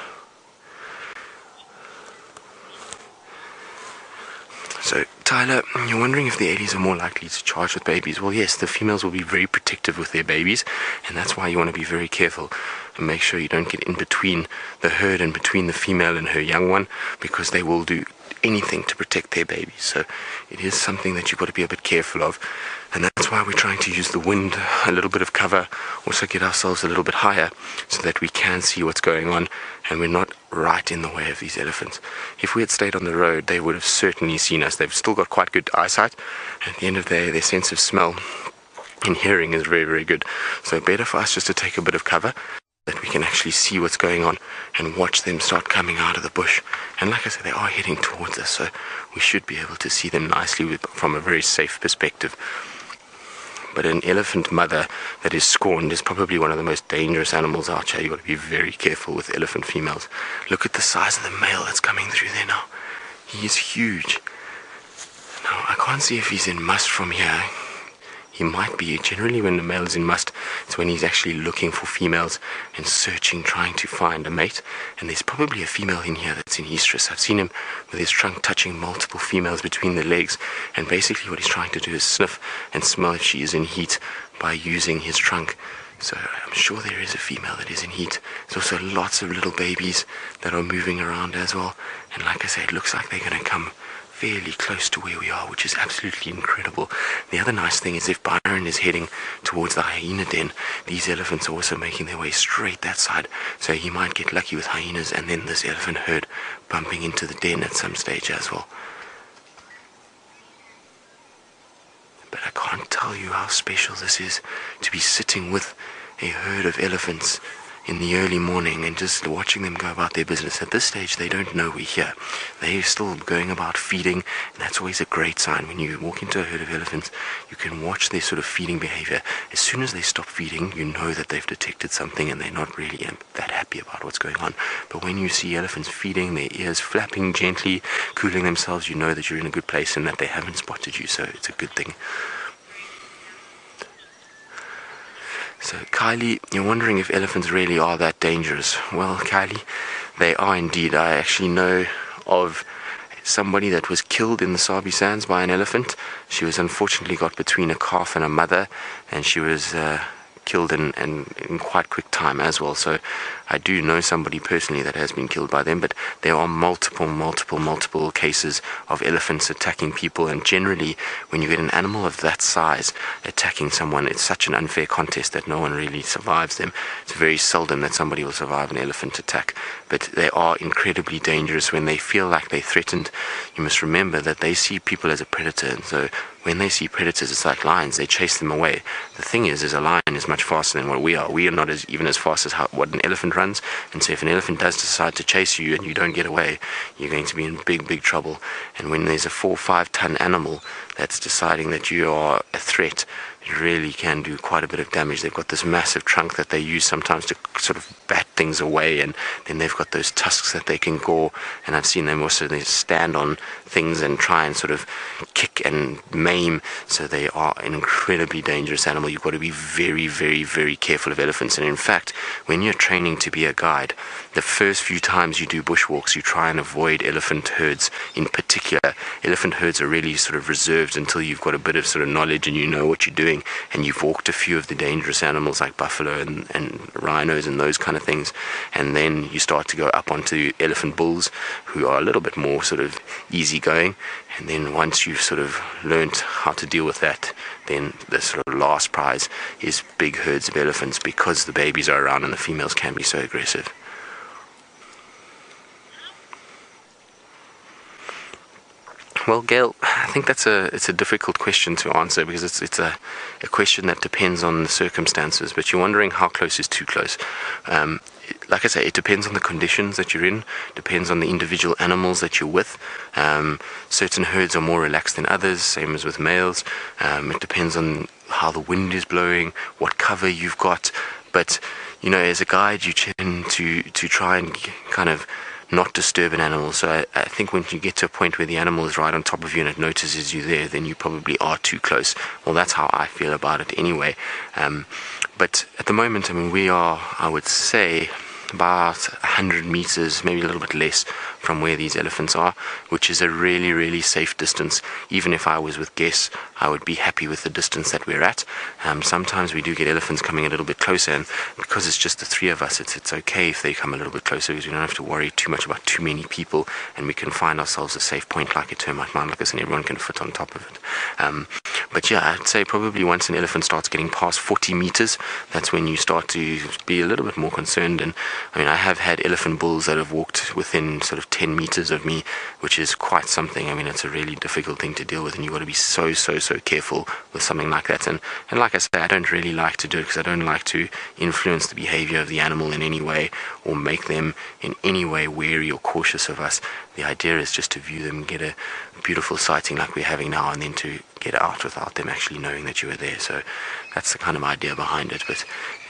So So, Tyler, you're wondering if the Ellies are more likely to charge with babies. Well, yes, the females will be very protective with their babies, and that's why you want to be very careful and make sure you don't get in between the herd and between the female and her young one, because they will do anything to protect their babies. So it is something that you've got to be a bit careful of, and that's why we're trying to use the wind, a little bit of cover, also get ourselves a little bit higher so that we can see what's going on and we're not right in the way of these elephants. If we had stayed on the road, they would have certainly seen us. They've still got quite good eyesight, and at the end of the day, their sense of smell and hearing is very, very good. So better for us just to take a bit of cover, that we can actually see what's going on and watch them start coming out of the bush. And like I said, they are heading towards us, so we should be able to see them nicely from a very safe perspective. But an elephant mother that is scorned is probably one of the most dangerous animals out here. You've got to be very careful with elephant females. Look at the size of the male that's coming through there now. He is huge. Now, I can't see if he's in must from here. He might be. Generally when the male is in must, it's when he's actually looking for females and searching, trying to find a mate. And there's probably a female in here that's in estrus. I've seen him with his trunk touching multiple females between the legs, and basically what he's trying to do is sniff and smell if she is in heat by using his trunk. So I'm sure there is a female that is in heat. There's also lots of little babies that are moving around as well. And like I say, it looks like they're going to come fairly close to where we are, which is absolutely incredible. The other nice thing is if Byron is heading towards the hyena den, these elephants are also making their way straight that side, so he might get lucky with hyenas and then this elephant herd bumping into the den at some stage as well. But I can't tell you how special this is to be sitting with a herd of elephants in the early morning and just watching them go about their business. At this stage, they don't know we're here. They're still going about feeding, and that's always a great sign. When you walk into a herd of elephants, you can watch their sort of feeding behavior. As soon as they stop feeding, you know that they've detected something and they're not really that happy about what's going on. But when you see elephants feeding, their ears flapping gently, cooling themselves, you know that you're in a good place and that they haven't spotted you, so it's a good thing. So Kylie, you're wondering if elephants really are that dangerous. Well, Kylie, they are indeed. I actually know of somebody that was killed in the Sabi Sands by an elephant. She was unfortunately got between a calf and a mother, and she was killed in quite quick time as well. So I do know somebody personally that has been killed by them, but there are multiple cases of elephants attacking people, and generally when you get an animal of that size attacking someone, it's such an unfair contest that no one really survives them. It's very seldom that somebody will survive an elephant attack, but they are incredibly dangerous when they feel like they're threatened. You must remember that they see people as a predator, and so when they see predators, it's like lions, they chase them away. The thing is a lion is much faster than what we are. We are not even as fast as what an elephant runs, and so if an elephant does decide to chase you and you don't get away, you're going to be in big trouble. And when there's a 4 or 5 ton animal that's deciding that you are a threat, it really can do quite a bit of damage. They've got this massive trunk that they use sometimes to sort of bat things away, and then they've got those tusks that they can gore, and I've seen them also, they stand on things and try and sort of kick and maim, so they are an incredibly dangerous animal. You've got to be very careful of elephants. And in fact, when you're training to be a guide, the first few times you do bushwalks, you try and avoid elephant herds in particular. Elephant herds are really sort of reserved until you've got a bit of sort of knowledge and you know what you're doing, and you've walked a few of the dangerous animals like buffalo and rhinos and those kind of things, and then you start to go up onto elephant bulls, who are a little bit more sort of easygoing. And then once you've sort of learnt how to deal with that, then the sort of last prize is big herds of elephants, because the babies are around and the females can be so aggressive. Well, Gail, I think it's a difficult question to answer, because it's a question that depends on the circumstances. But you're wondering how close is too close. Like I say, it depends on the conditions that you're in, depends on the individual animals that you're with. Certain herds are more relaxed than others, same as with males. It depends on how the wind is blowing, what cover you've got. But, you know, as a guide, you tend to try and kind of not disturb an animal. So I think when you get to a point where the animal is right on top of you and it notices you there, then you probably are too close. Well, that's how I feel about it anyway. But at the moment, I mean, we are, I would say, about 100 meters, maybe a little bit less, from where these elephants are, which is a really, really safe distance. Even if I was with guests, I would be happy with the distance that we're at. Sometimes we do get elephants coming a little bit closer, and because it's just the three of us, it's okay if they come a little bit closer, because we don't have to worry too much about too many people, and we can find ourselves a safe point like a termite mound like this, and everyone can fit on top of it. But yeah, I'd say probably once an elephant starts getting past 40 meters, that's when you start to be a little bit more concerned. And I mean, I have had elephant bulls that have walked within sort of 10 meters of me, which is quite something. I mean, it's a really difficult thing to deal with, and you've got to be so careful with something like that. And like I say, I don't really like to do it because I don't like to influence the behavior of the animal in any way or make them in any way wary or cautious of us. The idea is just to view them, get a beautiful sighting like we're having now, and then to get out without them actually knowing that you were there. So that's the kind of idea behind it. But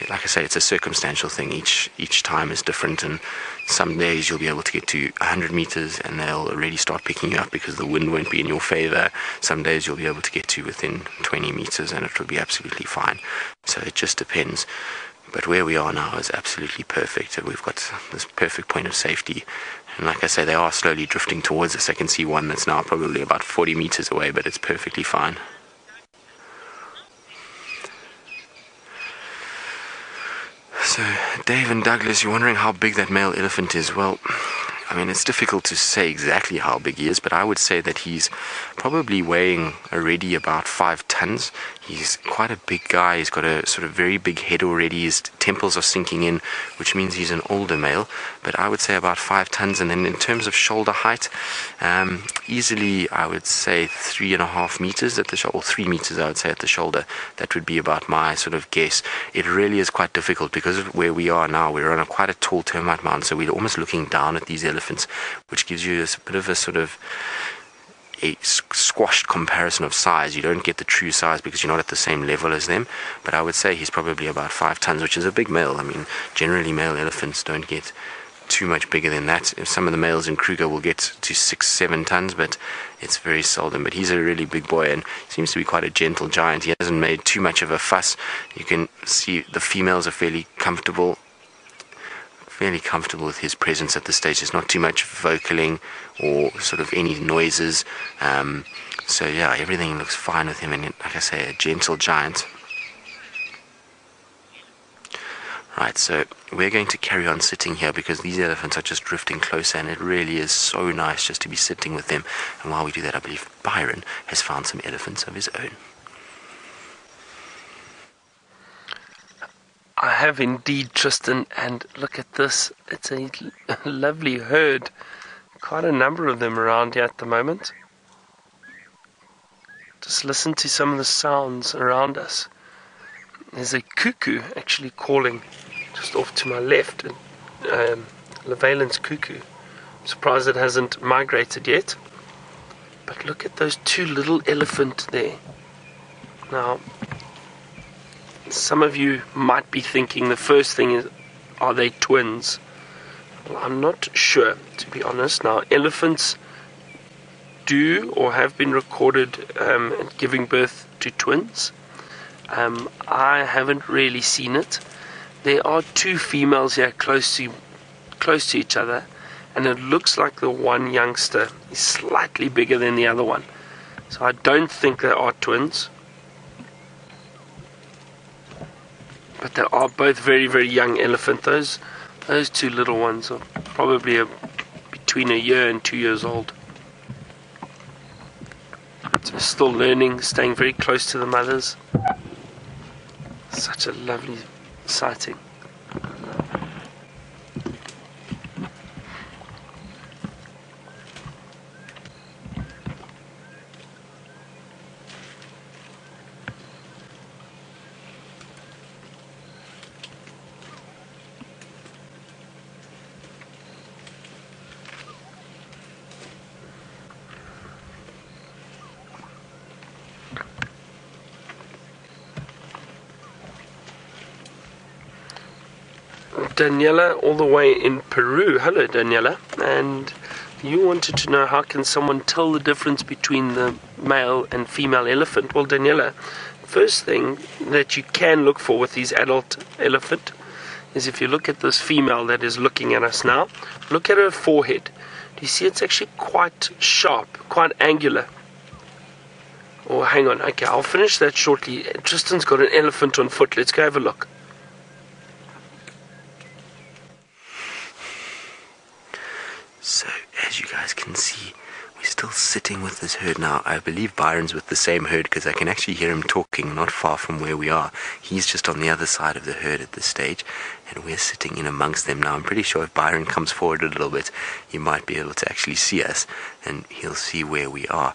like I say, it's a circumstantial thing. Each time is different, and some days you'll be able to get to 100 meters and they'll already start picking you up because the wind won't be in your favor. Some days you'll be able to get to within 20 meters and it will be absolutely fine. So it just depends. But where we are now is absolutely perfect. We've got this perfect point of safety. And like I say, they are slowly drifting towards us. I can see one that's now probably about 40 meters away, but it's perfectly fine. So, Dave and Douglas, you're wondering how big that male elephant is. Well, I mean, it's difficult to say exactly how big he is, but I would say that he's probably weighing already about 5 tons. He's quite a big guy. He's got a sort of very big head already. His temples are sinking in, which means he's an older male, but I would say about 5 tons. And then in terms of shoulder height, easily I would say 3.5 meters at the shoulder, or 3 meters I would say at the shoulder. That would be about my sort of guess. It really is quite difficult because of where we are now. We're on quite a tall termite mound, so we're almost looking down at these elephants, which gives you a bit of a sort of a squashed comparison of size. You don't get the true size because you're not at the same level as them, but I would say he's probably about 5 tons, which is a big male. I mean, generally male elephants don't get too much bigger than that. Some of the males in Kruger will get to 6-7 tons, but it's very seldom. But he's a really big boy and seems to be quite a gentle giant. He hasn't made too much of a fuss. You can see the females are fairly comfortable with his presence at this stage. There's not too much vocaling or sort of any noises. So yeah, everything looks fine with him, and like I say, a gentle giant. Right, so we're going to carry on sitting here because these elephants are just drifting closer, and it really is so nice just to be sitting with them. And while we do that, I believe Byron has found some elephants of his own. I have indeed, Tristan, and look at this. It's a lovely herd. Quite a number of them around here at the moment. Just listen to some of the sounds around us. There's a cuckoo actually calling just off to my left. Levalin's cuckoo. I'm surprised it hasn't migrated yet. But look at those two little elephants there. Now, some of you might be thinking the first thing is, are they twins? Well, I'm not sure, to be honest. Now, elephants do or have been recorded giving birth to twins. I haven't really seen it. There are two females here close to each other, and it looks like the one youngster is slightly bigger than the other one. So I don't think they are twins. But they are both very, very young elephant. Those two little ones are probably between 1 year and 2 years old. So still learning, staying very close to the mothers. Such a lovely sighting. Daniela, all the way in Peru. Hello, Daniela. And you wanted to know how can someone tell the difference between the male and female elephant. Well, Daniela, first thing that you can look for with these adult elephant is if you look at this female that is looking at us now, look at her forehead. Do you see it's actually quite sharp, quite angular? Oh, hang on. Okay, I'll finish that shortly. Tristan's got an elephant on foot. Let's go have a look. So, as you guys can see, we're still sitting with this herd now. I believe Byron's with the same herd because I can actually hear him talking not far from where we are. He's just on the other side of the herd at this stage, and we're sitting in amongst them now. I'm pretty sure if Byron comes forward a little bit, he might be able to actually see us, and he'll see where we are.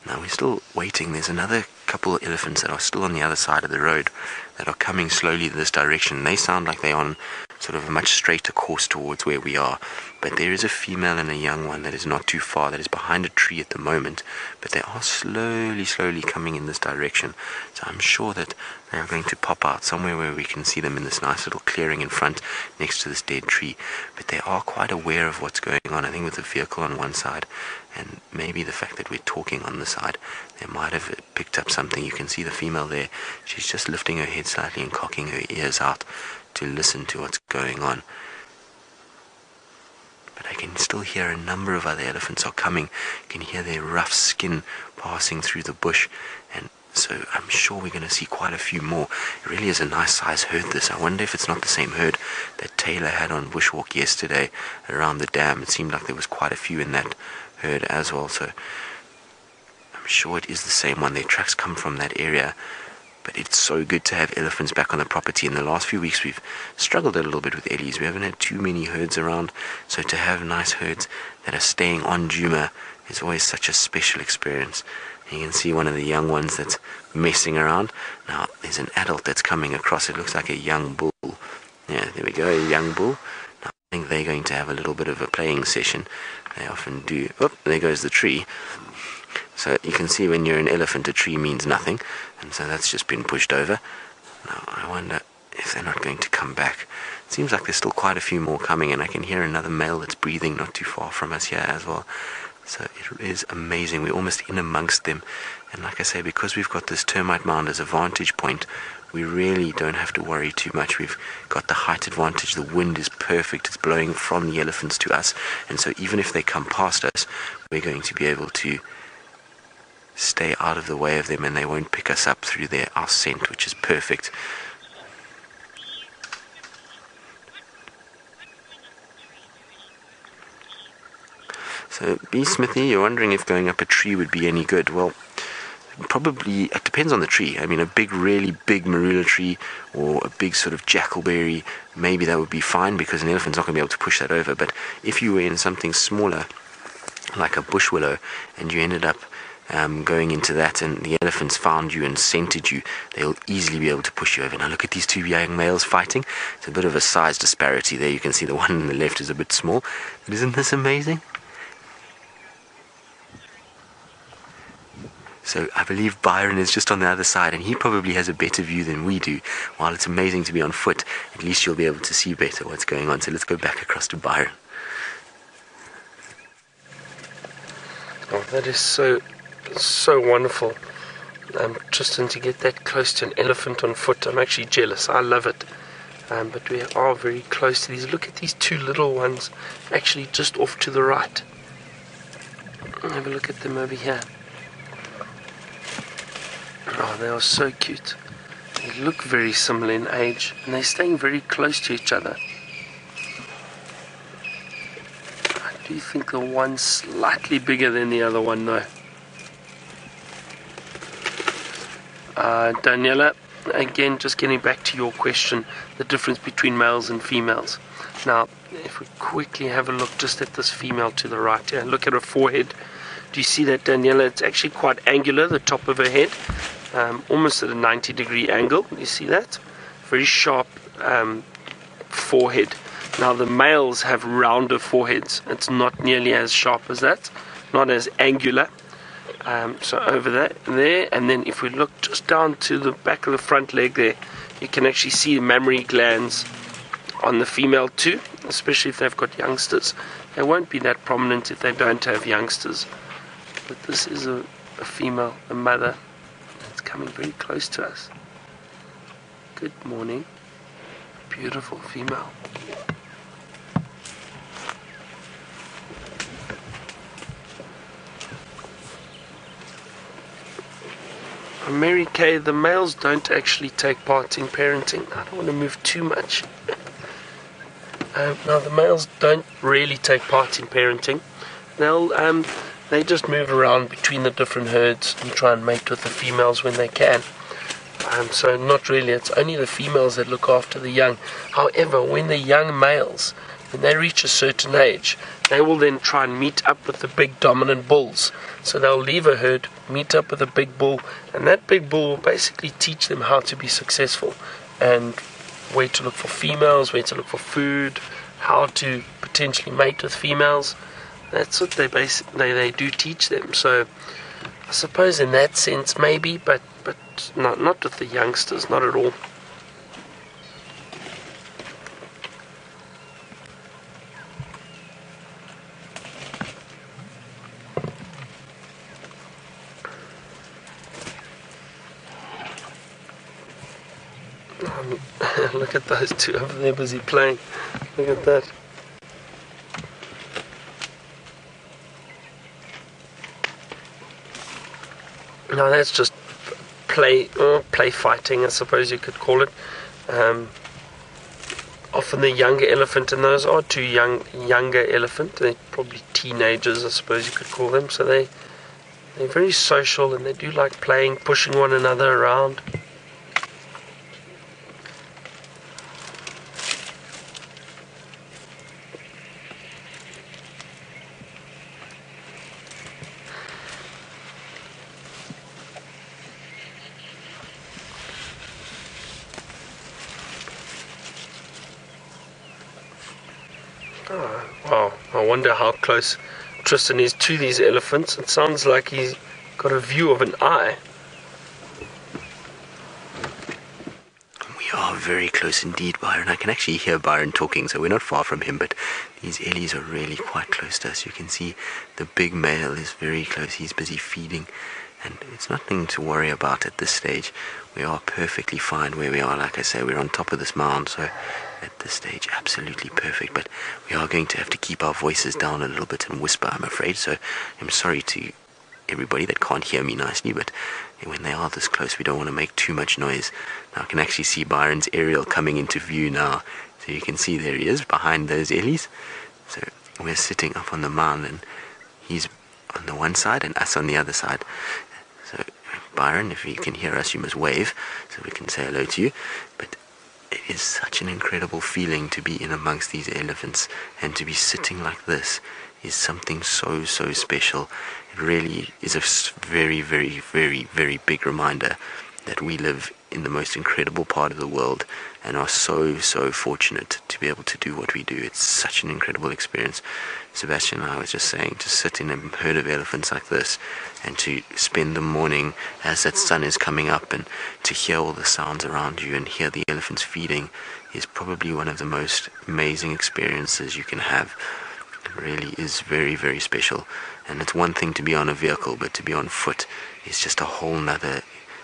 Now, we're still waiting. There's another couple of elephants that are still on the other side of the road that are coming slowly this direction. They sound like they're on sort of a much straighter course towards where we are, but there is a female and a young one that is not too far, that is behind a tree at the moment, but they are slowly coming in this direction. So I'm sure that they are going to pop out somewhere where we can see them in this nice little clearing in front next to this dead tree. But they are quite aware of what's going on. I think with the vehicle on one side and maybe the fact that we're talking on the side, they might have picked up something. You can see the female there. She's just lifting her head slightly and cocking her ears out to listen to what's going on. But I can still hear a number of other elephants are coming. You can hear their rough skin passing through the bush, and so I'm sure we're going to see quite a few more. It really is a nice size herd, this. I wonder if it's not the same herd that Taylor had on bushwalk yesterday around the dam. It seemed like there was quite a few in that herd as well, so I'm sure it is the same one. Their tracks come from that area. But it's so good to have elephants back on the property. In the last few weeks, we've struggled a little bit with Ellies. We haven't had too many herds around. So to have nice herds that are staying on Djuma is always such a special experience. And you can see one of the young ones that's messing around. Now, there's an adult that's coming across. It looks like a young bull. Yeah, there we go, a young bull. Now, I think they're going to have a little bit of a playing session. They often do. Oh, there goes the tree. So you can see when you're an elephant, a tree means nothing, and so that's just been pushed over. Now I wonder if they're not going to come back. It seems like there's still quite a few more coming, and I can hear another male that's breathing not too far from us here as well. So it is amazing. We're almost in amongst them, and like I say, because we've got this termite mound as a vantage point, we really don't have to worry too much. We've got the height advantage. The wind is perfect. It's blowing from the elephants to us, and so even if they come past us, we're going to be able to stay out of the way of them, and they won't pick us up through our scent, which is perfect. So B Smithy, you're wondering if going up a tree would be any good. Well, probably it depends on the tree. I mean, a big, really big marula tree or a big sort of jackalberry, maybe that would be fine because an elephant's not going to be able to push that over. But if you were in something smaller like a bush willow and you ended up going into that and the elephants found you and scented you, they'll easily be able to push you over. Now look at these two young males fighting. It's a bit of a size disparity there. You can see the one on the left is a bit small. But isn't this amazing? So I believe Byron is just on the other side, and he probably has a better view than we do. While it's amazing to be on foot, at least you'll be able to see better what's going on. So let's go back across to Byron. Oh, that is so wonderful, Tristan, to get that close to an elephant on foot. I'm actually jealous. I love it. But we are very close to these. Look at these two little ones actually just off to the right. Have a look at them over here. Oh, they are so cute. They look very similar in age, and they're staying very close to each other. I do think the one's slightly bigger than the other one though. Daniela, again, just getting back to your question, the difference between males and females. Now, if we quickly have a look just at this female to the right here, look at her forehead. Do you see that, Daniela? It's actually quite angular, the top of her head, almost at a 90-degree angle. You see that? Very sharp forehead. Now, the males have rounder foreheads. It's not nearly as sharp as that, not as angular. So over there, and then if we look just down to the back of the front leg there, you can actually see the mammary glands on the female too, especially if they've got youngsters. They won't be that prominent if they don't have youngsters. But this is a female, a mother, that's coming very close to us. Good morning. Beautiful female. Mary Kay, the males don't actually take part in parenting. I don't want to move too much. Now the males don't really take part in parenting. They just move around between the different herds and try and mate with the females when they can. So not really, it's only the females that look after the young. However, when the young males, when they reach a certain age, they will then try and meet up with the big dominant bulls. So they'll leave a herd, meet up with a big bull, and that big bull will basically teach them how to be successful and where to look for females, where to look for food, how to potentially mate with females. That's what they do teach them. So I suppose in that sense maybe, but not with the youngsters, not at all. Look at those two over there busy playing. Look at that. Now that's just play fighting, I suppose you could call it. Often the younger elephant, and those are two younger elephant. They're probably teenagers, I suppose you could call them. So they're very social and they do like playing, pushing one another around. Oh, wow, I wonder how close Tristan is to these elephants. It sounds like he's got a view of an eye. We are very close indeed, Byron. I can actually hear Byron talking, so we're not far from him, but these Ellies are really quite close to us. You can see the big male is very close. He's busy feeding, and it's nothing to worry about at this stage. We are perfectly fine where we are. Like I say, we're on top of this mound, so at this stage, absolutely perfect. But we are going to have to keep our voices down a little bit and whisper, I'm afraid. So I'm sorry to everybody that can't hear me nicely, but when they are this close, we don't want to make too much noise. Now I can actually see Byron's aerial coming into view now. So you can see there he is behind those Ellies. So we're sitting up on the mound, and he's on the one side and us on the other side. So Byron, if you can hear us, you must wave so we can say hello to you. But it is such an incredible feeling to be in amongst these elephants, and to be sitting like this is something so special. It really is a very, very, very, very big reminder that we live in the most incredible part of the world and are so fortunate to be able to do what we do. It's such an incredible experience. Sebastian and I was just saying, to sit in a herd of elephants like this and to spend the morning as that sun is coming up and to hear all the sounds around you and hear the elephants feeding is probably one of the most amazing experiences you can have. It really is very, very special. And it's one thing to be on a vehicle, but to be on foot is just a whole nother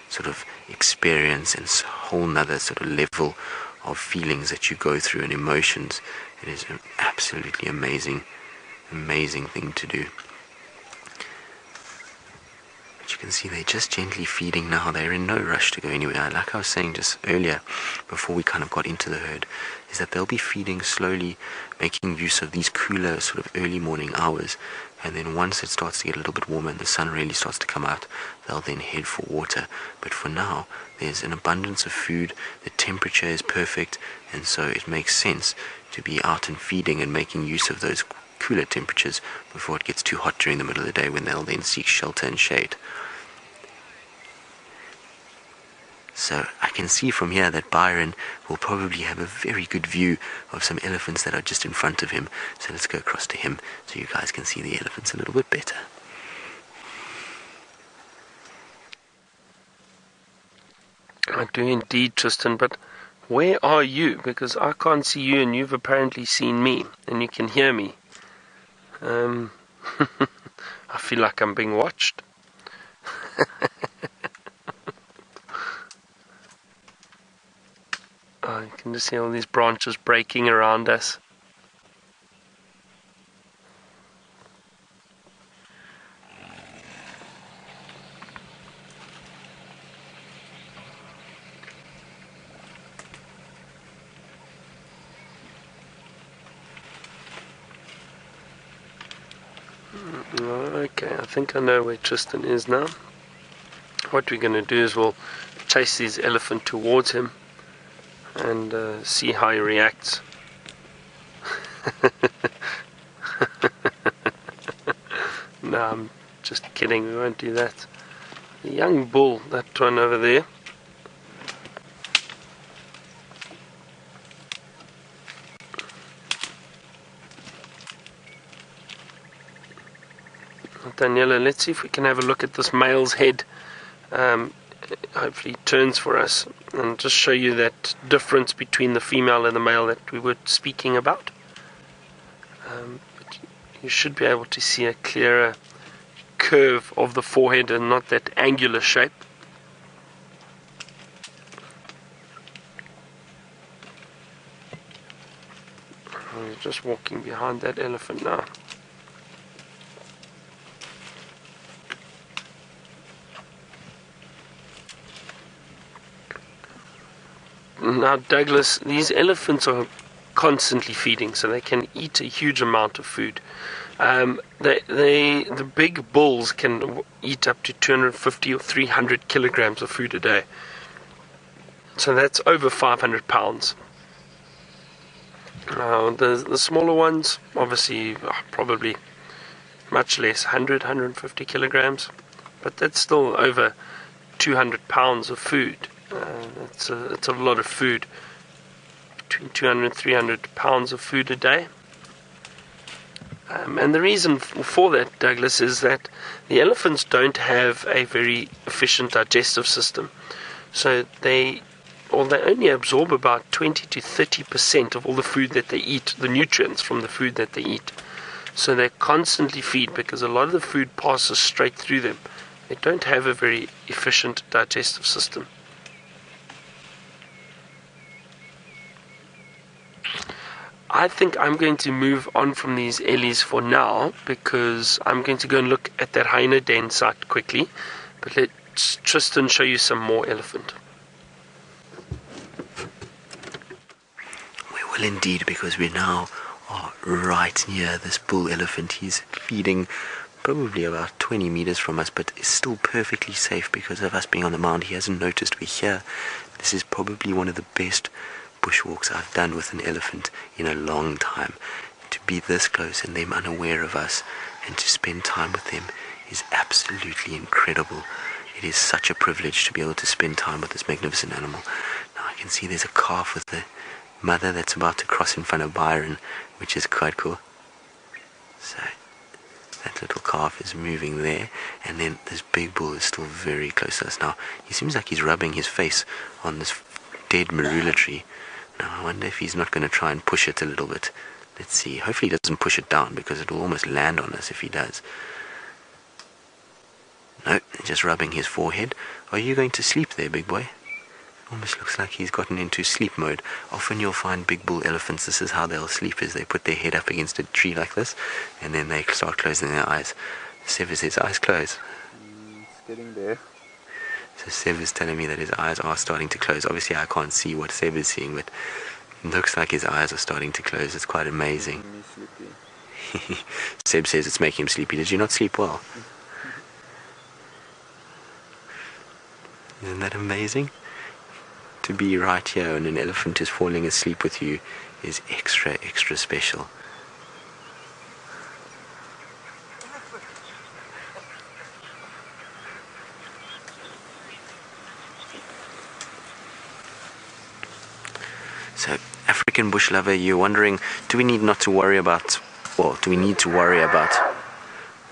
sort of experience and a whole nother sort of level of feelings that you go through and emotions. It is an absolutely amazing thing to do. But you can see they're just gently feeding now. They're in no rush to go anywhere. Like I was saying just earlier, before we kind of got into the herd, is that they'll be feeding slowly, making use of these cooler sort of early morning hours. And then once it starts to get a little bit warmer and the sun really starts to come out, they'll then head for water. But for now, there's an abundance of food, the temperature is perfect, and so it makes sense to be out and feeding and making use of those cooler temperatures before it gets too hot during the middle of the day, when they'll then seek shelter and shade. So I can see from here that Byron will probably have a very good view of some elephants that are just in front of him. So let's go across to him so you guys can see the elephants a little bit better. I do indeed, Tristan, but where are you? Because I can't see you and you've apparently seen me and you can hear me. I feel like I'm being watched. You can can just see all these branches breaking around us. Okay, I think I know where Tristan is now. What we're going to do is we'll chase this elephant towards him and see how he reacts. No, I'm just kidding, we won't do that. The young bull, that one over there. Daniela, let's see if we can have a look at this male's head. Hopefully it turns for us and just show you that difference between the female and the male that we were speaking about. But you should be able to see a clearer curve of the forehead and not that angular shape. We're just walking behind that elephant now. Now, Douglas, these elephants are constantly feeding, so they can eat a huge amount of food. The big bulls can eat up to 250 or 300 kilograms of food a day. So that's over 500 pounds. The smaller ones, obviously, probably much less, 100, 150 kilograms. But that's still over 200 pounds of food. It's a lot of food, between 200 and 300 pounds of food a day. And the reason for that, Douglas, is that the elephants don't have a very efficient digestive system. So they only absorb about 20 to 30% of all the food that they eat, the nutrients from the food that they eat. So they constantly feed because a lot of the food passes straight through them. They don't have a very efficient digestive system. I think I'm going to move on from these Ellies for now because I'm going to go and look at that Hyena den site quickly. But let Tristan show you some more elephant. We will indeed, because we now are right near this bull elephant. He's feeding probably about 20 meters from us, but is still perfectly safe because of us being on the mound. He hasn't noticed we're here. This is probably one of the best bushwalks I've done with an elephant in a long time. To be this close and them unaware of us and to spend time with them is absolutely incredible. It is such a privilege to be able to spend time with this magnificent animal. Now I can see there's a calf with the mother that's about to cross in front of Byron, which is quite cool. So that little calf is moving there, and then this big bull is still very close to us. Now he seems like he's rubbing his face on this dead marula tree. Now I wonder if he's not going to try and push it a little bit. Let's see. Hopefully he doesn't push it down because it will almost land on us if he does. No, just rubbing his forehead. Are you going to sleep there, big boy? Almost looks like he's gotten into sleep mode. Often you'll find big bull elephants, this is how they'll sleep, is they put their head up against a tree like this and then they start closing their eyes. Sev is his eyes closed. It's getting there. So Sev is telling me that his eyes are starting to close. Obviously I can't see what Sev is seeing, but it looks like his eyes are starting to close. It's quite amazing. Seb says it's making him sleepy. Did you not sleep well? Isn't that amazing? To be right here and an elephant is falling asleep with you is extra special. So, African bush lover, you're wondering, do we need to worry about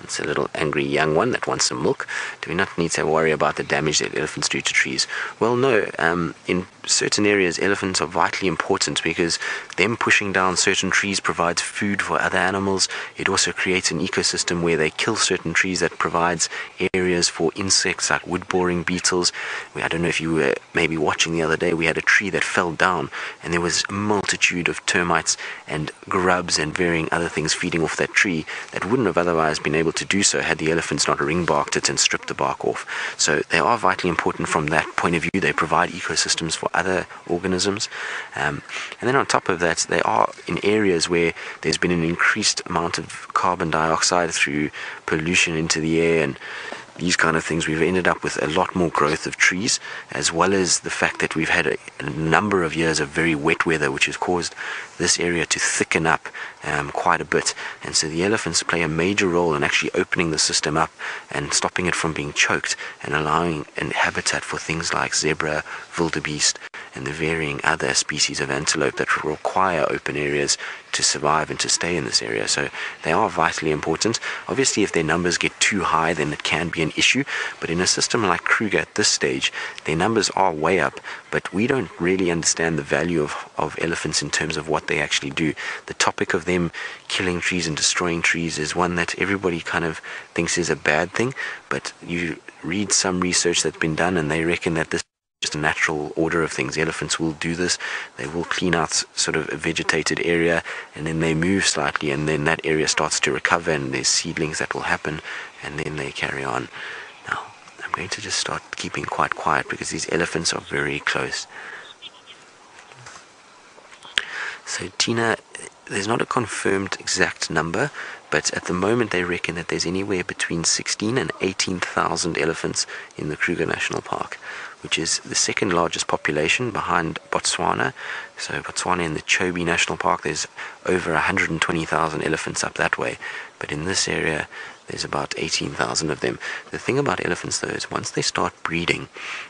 It's a little angry young one that wants some milk. Do we not need to worry about the damage that elephants do to trees? Well, no. In certain areas, elephants are vitally important because them pushing down certain trees provides food for other animals. It also creates an ecosystem where they kill certain trees that provides areas for insects like wood-boring beetles. I don't know if you were maybe watching the other day, we had a tree that fell down and there was a multitude of termites and grubs and varying other things feeding off that tree that wouldn't have otherwise been able to do so had the elephants not ring-barked it and stripped the bark off. So they are vitally important from that point of view. They provide ecosystems for other organisms. And then on top of that, they are in areas where there's been an increased amount of carbon dioxide through pollution into the air and these kind of things. We've ended up with a lot more growth of trees, as well as the fact that we've had a number of years of very wet weather, which has caused this area to thicken up quite a bit. And so the elephants play a major role in actually opening the system up and stopping it from being choked and allowing a habitat for things like zebra, wildebeest, and the varying other species of antelope that require open areas to survive and to stay in this area. So they are vitally important. Obviously, if their numbers get too high, then it can be an issue. But in a system like Kruger at this stage, their numbers are way up, but we don't really understand the value of elephants in terms of what they actually do. The topic of them killing trees and destroying trees is one that everybody kind of thinks is a bad thing, but you read some research that's been done and they reckon that this just a natural order of things. The elephants will do this. They will clean out sort of a vegetated area and then they move slightly and then that area starts to recover and there's seedlings that will happen and then they carry on. Now, I'm going to just start keeping quite quiet because these elephants are very close. So Tina, there's not a confirmed exact number, but at the moment they reckon that there's anywhere between 16 and 18,000 elephants in the Kruger National Park, which is the second largest population behind Botswana. So Botswana in the Chobe National Park, there's over 120,000 elephants up that way. But in this area, there's about 18,000 of them. The thing about elephants, though, is once they start breeding,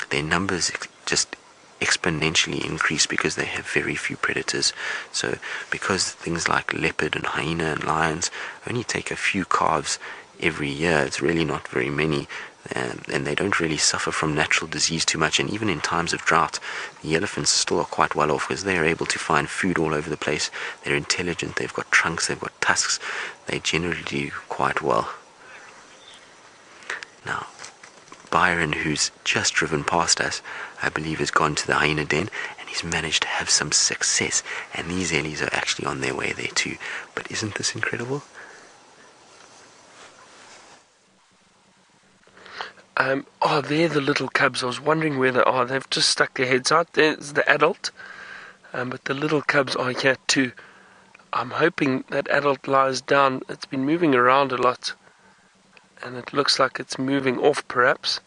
their numbers just exponentially increase because they have very few predators. So because things like leopard and hyena and lions only take a few calves every year, it's really not very many. And they don't really suffer from natural disease too much, and even in times of drought the elephants still are quite well off because they're able to find food all over the place. They're intelligent, they've got trunks, they've got tusks, they generally do quite well. Now Byron, who's just driven past us, I believe has gone to the hyena den and he's managed to have some success, and these Ellies are actually on their way there too. But isn't this incredible? They're the little cubs. I was wondering where they are. They've just stuck their heads out. There's the adult, but the little cubs are here too. I'm hoping that adult lies down. It's been moving around a lot, and it looks like it's moving off perhaps.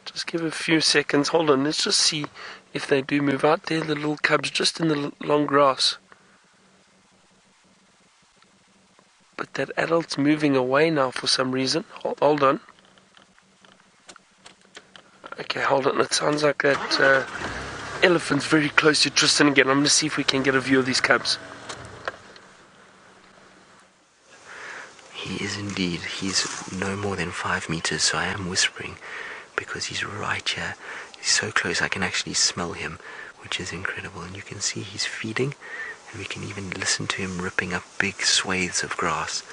Just give it a few seconds. Hold on, let's just see if they do move out. There, the little cubs just in the long grass. But that adult's moving away now for some reason. Hold on. Okay, hold on. It sounds like that elephant's very close to Tristan again. I'm going to see if we can get a view of these cubs. He is indeed. He's no more than 5 meters, so I am whispering because he's right here. He's so close I can actually smell him, which is incredible. And you can see he's feeding, and we can even listen to him ripping up big swathes of grass.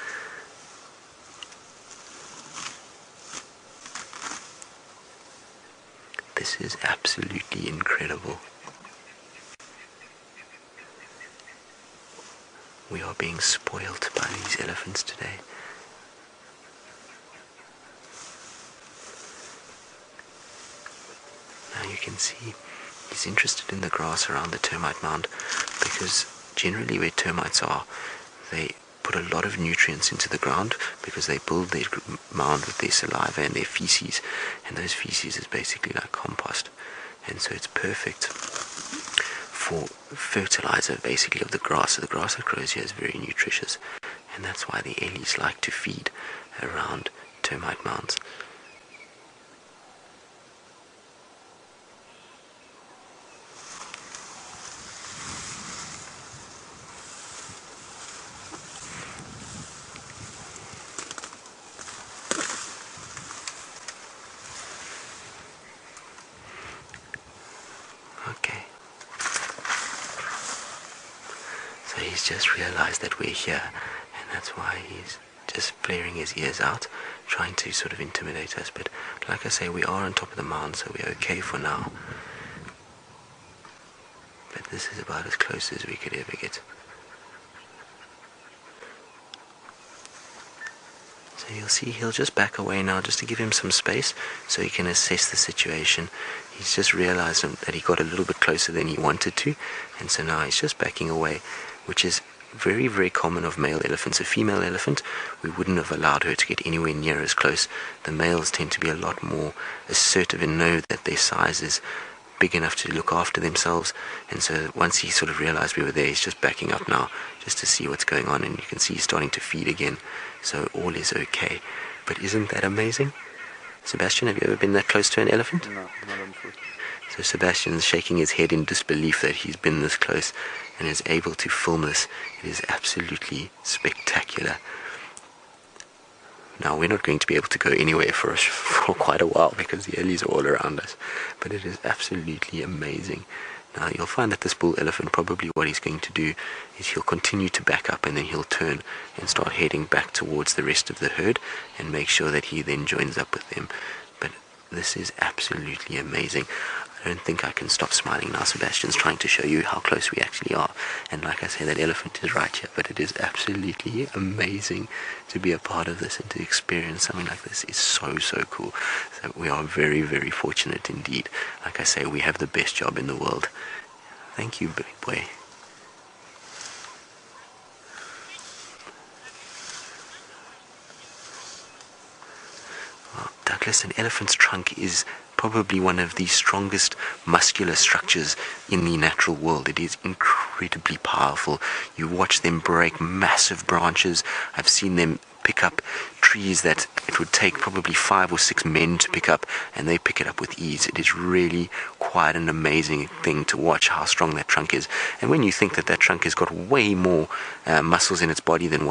This is absolutely incredible. We are being spoilt by these elephants today. Now you can see he's interested in the grass around the termite mound because generally where termites are, they put a lot of nutrients into the ground because they build their mound with their saliva and their feces, and those feces is basically like compost, and so it's perfect for fertilizer basically of the grass. So the grass that grows here is very nutritious, and that's why the Ellies like to feed around termite mounds. he's just realized that we're here, and that's why he's just flaring his ears out, trying to sort of intimidate us. But like I say, we are on top of the mound, so we're okay for now. But this is about as close as we could ever get. So you'll see he'll just back away now, just to give him some space so he can assess the situation. He's just realized that he got a little bit closer than he wanted to, and so now he's just backing away, which is very, very common of male elephants. A female elephant, we wouldn't have allowed her to get anywhere near as close. The males tend to be a lot more assertive and know that their size is big enough to look after themselves, and so once he sort of realized we were there, he's just backing up now just to see what's going on, and you can see he's starting to feed again, so all is okay. But isn't that amazing? Sebastian, have you ever been that close to an elephant? No, not on foot. So Sebastian's shaking his head in disbelief that he's been this close and is able to film this. It is absolutely spectacular. Now, we're not going to be able to go anywhere for quite a while because the Ellies are all around us, but it is absolutely amazing. Now, you'll find that this bull elephant, probably what he's going to do is he'll continue to back up, and then he'll turn and start heading back towards the rest of the herd and make sure that he then joins up with them. But this is absolutely amazing. I don't think I can stop smiling now. Sebastian's trying to show you how close we actually are, and like I say, that elephant is right here, but it is absolutely amazing to be a part of this and to experience something like this. Is so cool. So we are very, very fortunate indeed. Like I say, we have the best job in the world. Thank you, big boy. Well, Douglas, an elephant's trunk is probably one of the strongest muscular structures in the natural world. It is incredibly powerful. You watch them break massive branches. I've seen them pick up trees that it would take probably 5 or 6 men to pick up, and they pick it up with ease. It is really quite an amazing thing to watch how strong that trunk is. And when you think that trunk has got way more muscles in its body than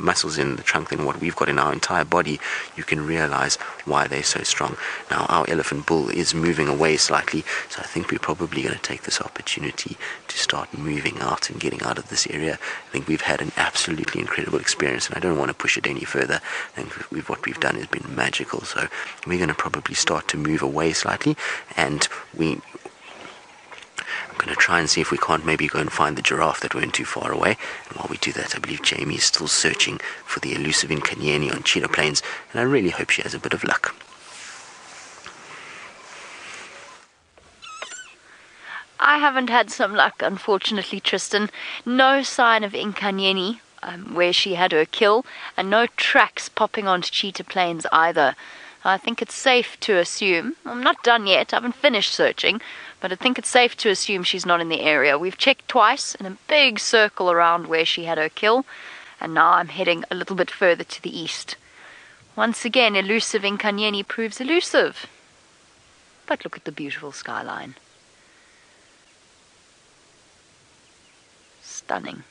muscles in the trunk than what we've got in our entire body, you can realize why they're so strong. Now, our elephant bull is moving away slightly, so I think we're probably going to take this opportunity to start moving out and getting out of this area. I think we've had an absolutely incredible experience, and I don't want to push it any further. I think what we've done has been magical, so we're going to probably start to move away slightly, and I'm going to try and see if we can't maybe go and find the giraffe that weren't too far away. And while we do that, I believe Jamie is still searching for the elusive Nkanyeni on Cheetah Plains, and I really hope she has a bit of luck. I haven't had some luck, unfortunately, Tristan. No sign of Nkanyeni where she had her kill, and no tracks popping onto Cheetah Plains either. I think it's safe to assume, I'm not done yet, I haven't finished searching, but I think it's safe to assume she's not in the area. We've checked twice in a big circle around where she had her kill, and now I'm heading a little bit further to the east. Once again, elusive Nkanyeni proves elusive. But look at the beautiful skyline. Stunning.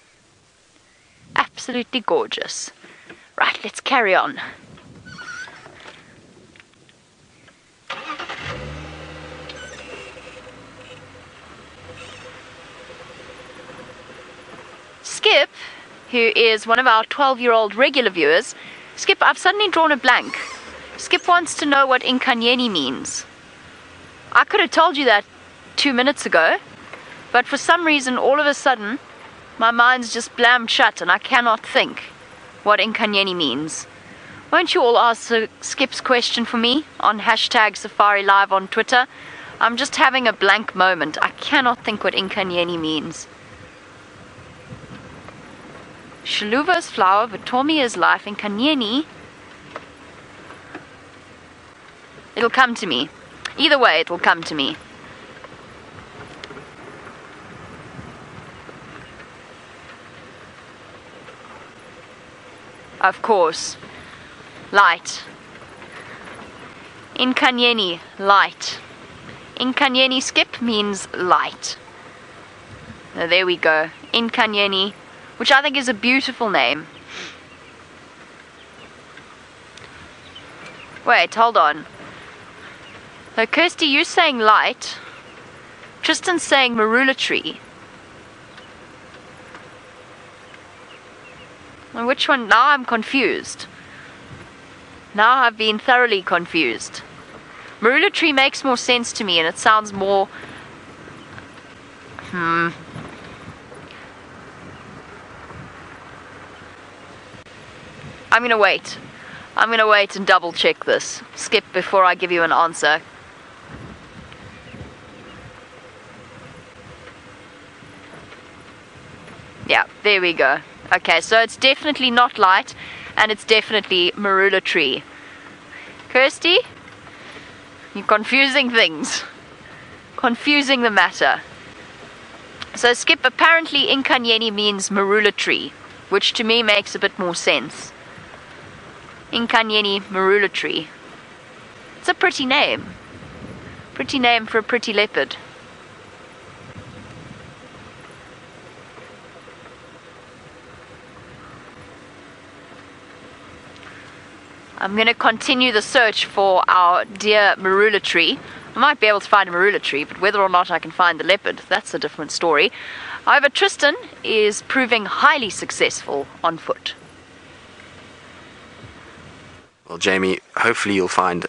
Absolutely gorgeous. Right, let's carry on. Skip, who is one of our 12-year-old regular viewers. Skip, I've suddenly drawn a blank. Skip wants to know what Nkanyeni means. I could have told you that 2 minutes ago, but for some reason, all of a sudden, my mind's just blammed shut and I cannot think what Nkanyeni means. Won't you all answer Skip's question for me on #SafariLive on Twitter? I'm just having a blank moment. I cannot think what Nkanyeni means. Shaluva's flower, Vitomia's life, Nkanyeni. It'll come to me. Either way, it will come to me. Of course. Light. Nkanyeni, light. Nkanyeni, Skip, means light. Now, there we go. Nkanyeni, which I think is a beautiful name. Wait, hold on. So, Kirsty, you're saying light. Tristan's saying marula tree. Which one? Now I'm confused. Now I've been thoroughly confused. Marula tree makes more sense to me, and it sounds more... I'm going to wait. I'm going to wait and double check this. Skip before I give you an answer. Yeah, there we go. Okay, so it's definitely not light, and it's definitely Marula tree. Kirsty, you're confusing things. Confusing the matter. So Skip, apparently Inkanyeni means Marula tree, which to me makes a bit more sense. Inkanyeni Marula tree. It's a pretty name. Pretty name for a pretty leopard. I'm going to continue the search for our dear Marula tree. I might be able to find a Marula tree, but whether or not I can find the leopard, that's a different story. However, Tristan is proving highly successful on foot. Well, Jamie, hopefully you'll find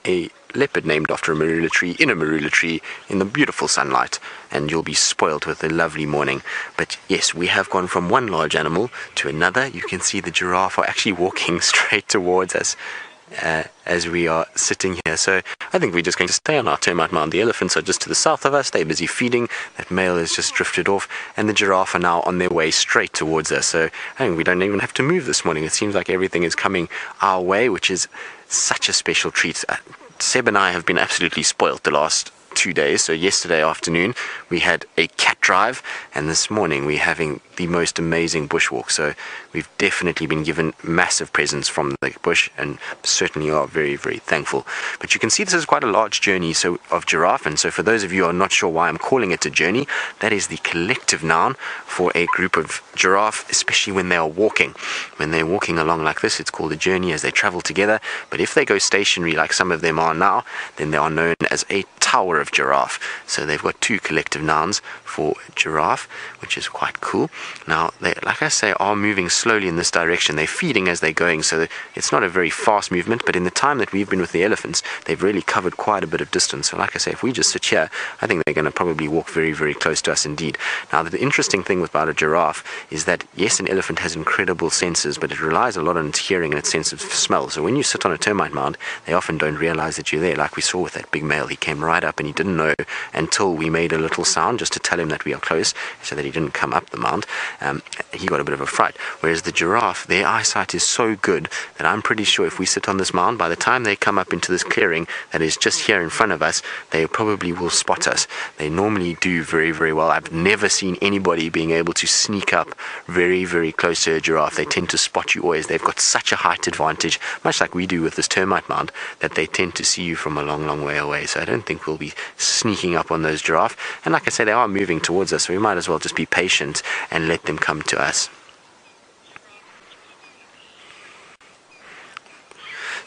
a leopard named after a marula tree in a marula tree in the beautiful sunlight, and you'll be spoiled with a lovely morning. But yes, we have gone from one large animal to another. You can see the giraffe are actually walking straight towards us as we are sitting here. So I think we're just going to stay on our termite mound. The elephants are just to the south of us. They're busy feeding. That male has just drifted off, and the giraffe are now on their way straight towards us. So I think we don't even have to move this morning. It seems like everything is coming our way, which is such a special treat. Seb and I have been absolutely spoilt the last 2 days. So yesterday afternoon we had a cat drive, and this morning we're having the most amazing bushwalk. So we've definitely been given massive presents from the bush, and certainly are very, very thankful. But you can see this is quite a large journey of giraffe, and so for those of you who are not sure why I'm calling it a journey, that is the collective noun for a group of giraffe, especially when they are walking. When they're walking along like this, it's called a journey as they travel together. But if they go stationary like some of them are now, then they are known as a tower of giraffe. So they've got two collective nouns for giraffe, which is quite cool. Now, they, like I say, are moving slowly in this direction. They're feeding as they're going, so it's not a very fast movement, but in the time that we've been with the elephants, they've really covered quite a bit of distance. So like I say, if we just sit here, I think they're going to probably walk very, very close to us indeed. Now, the interesting thing about a giraffe is that, yes, an elephant has incredible senses, but it relies a lot on its hearing and its sense of smell. So when you sit on a termite mound, they often don't realize that you're there. Like we saw with that big male, he came right up and he didn't know until we made a little sound just to tell him that we are close, so that he didn't come up the mound. He got a bit of a fright. Whereas the giraffe, their eyesight is so good that I'm pretty sure if we sit on this mound, by the time they come up into this clearing that is just here in front of us, they probably will spot us. They normally do very, very well. I've never seen anybody being able to sneak up very, very close to a giraffe. They tend to spot you always. They've got such a height advantage, much like we do with this termite mound, that they tend to see you from a long, long way away. So I don't think we'll be sneaking up on those giraffe. And like I say, they are moving towards us, so we might as well just be patient and let them come to us.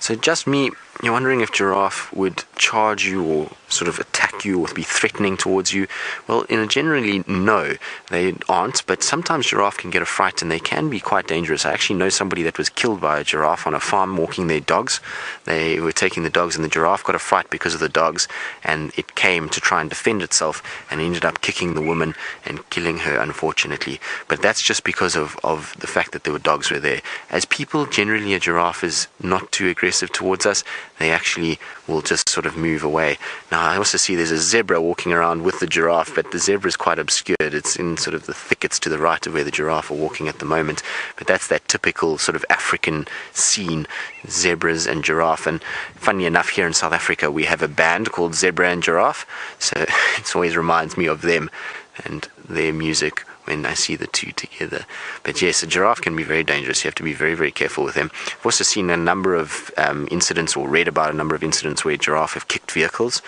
So just me, you're wondering if giraffe would charge you or sort of attack you or be threatening towards you. Well, generally, no, they aren't, but sometimes giraffe can get a fright and they can be quite dangerous. I actually know somebody that was killed by a giraffe on a farm walking their dogs. They were taking the dogs and the giraffe got a fright because of the dogs, and it came to try and defend itself and ended up kicking the woman and killing her, unfortunately. But that's just because of the fact that there were dogs were there. As people, generally a giraffe is not too aggressive towards us. They actually will just sort of move away. Now, I also see there's a zebra walking around with the giraffe, but the zebra is quite obscured. It's in sort of the thickets to the right of where the giraffe are walking at the moment. But that's that typical sort of African scene, zebras and giraffe. And funny enough, here in South Africa, we have a band called Zebra and Giraffe. So it always reminds me of them and their music when I see the two together. But yes, a giraffe can be very dangerous. You have to be very, very careful with them. I've also seen a number of incidents, or read about a number of incidents where giraffe have kicked vehicles.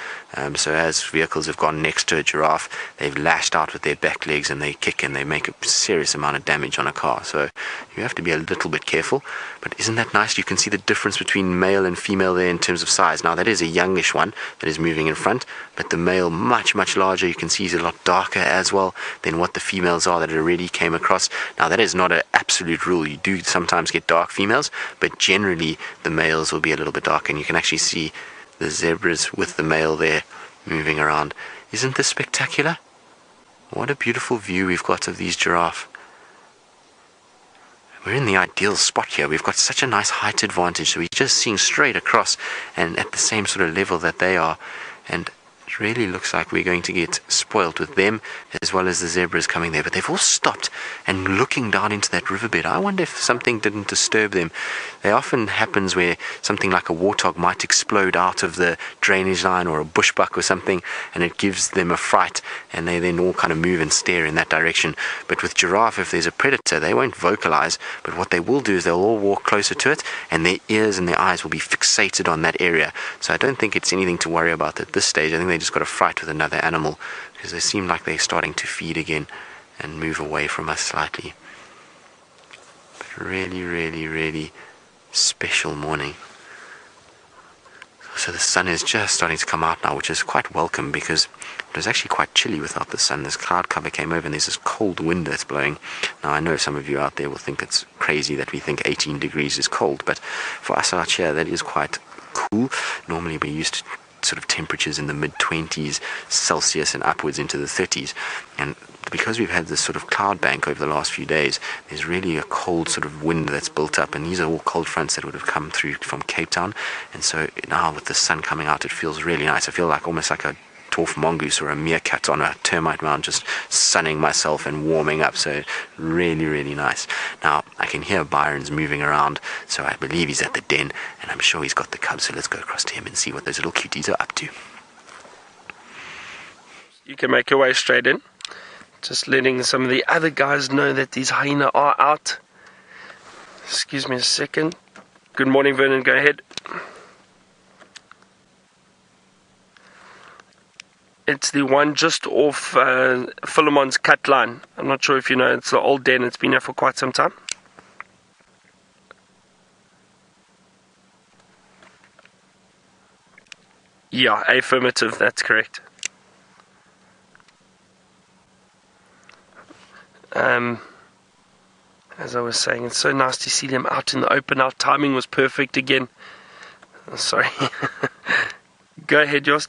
So as vehicles have gone next to a giraffe, they've lashed out with their back legs and they kick and they make a serious amount of damage on a car. So you have to be a little bit careful. But isn't that nice? You can see the difference between male and female there in terms of size. Now, that is a youngish one that is moving in front, but the male much, much larger. You can see he's a lot darker as well than what the females are. are that it already came across. Now, that is not an absolute rule. You do sometimes get dark females, but generally the males will be a little bit dark, and you can actually see the zebras with the male there moving around. Isn't this spectacular? What a beautiful view we've got of these giraffe. We're in the ideal spot here. We've got such a nice height advantage, so we're just seeing straight across and at the same sort of level that they are. And it really looks like we're going to get spoiled with them as well as the zebras coming there. But they've all stopped and looking down into that riverbed. I wonder if something didn't disturb them. It often happens where something like a warthog might explode out of the drainage line, or a bushbuck or something, and it gives them a fright, and they then all kind of move and stare in that direction. But with giraffe, if there's a predator, they won't vocalize, but what they will do is they'll all walk closer to it, and their ears and their eyes will be fixated on that area. So I don't think it's anything to worry about at this stage. I think they just got a fright with another animal, because they seem like they're starting to feed again and move away from us slightly. But really, really, really special morning. So the sun is just starting to come out now, which is quite welcome, because it was actually quite chilly without the sun. This cloud cover came over and there's this cold wind that's blowing. Now, I know some of you out there will think it's crazy that we think 18 degrees is cold, but for us out here, that is quite cool. Normally we're used to sort of temperatures in the mid-20s Celsius and upwards into the 30s, and because we've had this sort of cloud bank over the last few days, there's really a cold sort of wind that's built up, and these are all cold fronts that would have come through from Cape Town. And so now with the sun coming out, it feels really nice. I feel like almost like a dwarf mongoose or a meerkat on a termite mound, just sunning myself and warming up. So really, really nice. Now I can hear Byron's moving around, so I believe he's at the den, and I'm sure he's got the cubs. So let's go across to him and see what those little cuties are up to. You can make your way straight in. Just letting some of the other guys know that these hyena are out. Excuse me a second. Good morning, Vernon. Go ahead. It's the one just off Philemon's cut line. I'm not sure if you know, it's the old den. It's been here for quite some time. Yeah, affirmative. That's correct. As I was saying, it's so nice to see them out in the open. Our timing was perfect again. Oh, sorry. Go ahead, Jos.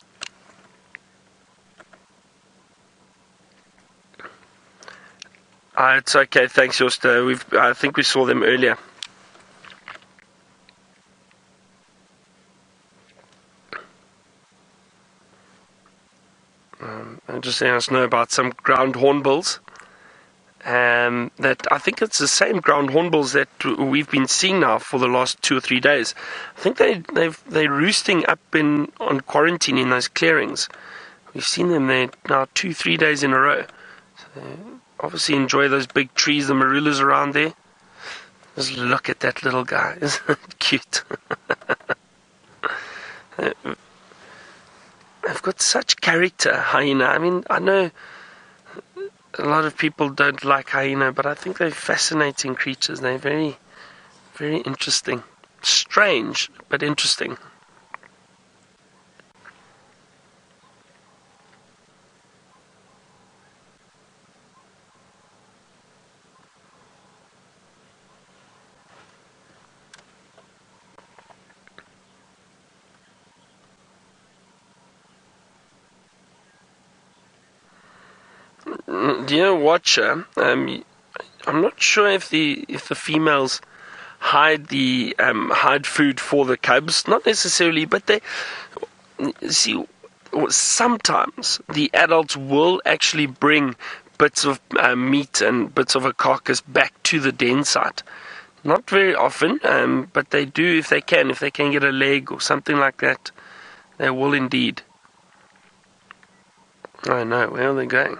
It's okay, thanks, Jos. I think we saw them earlier. And just letting us know about some ground hornbills. That I think it's the same ground hornbills that we've been seeing now for the last 2 or 3 days. I think they're roosting up on quarantine in those clearings. We've seen them there now 2-3 days in a row. So obviously enjoy those big trees, the marulas around there. Just look at that little guy, isn't it cute? They've got such character, hyena. I mean, I know a lot of people don't like hyena, but I think they're fascinating creatures. They're very, very interesting. Strange, but interesting. Dear watcher, I'm not sure if the females hide food for the cubs. Not necessarily, but they see sometimes the adults will actually bring bits of meat and bits of a carcass back to the den site. Not very often, but they do if they can get a leg or something like that. They will indeed. I know, where are they going?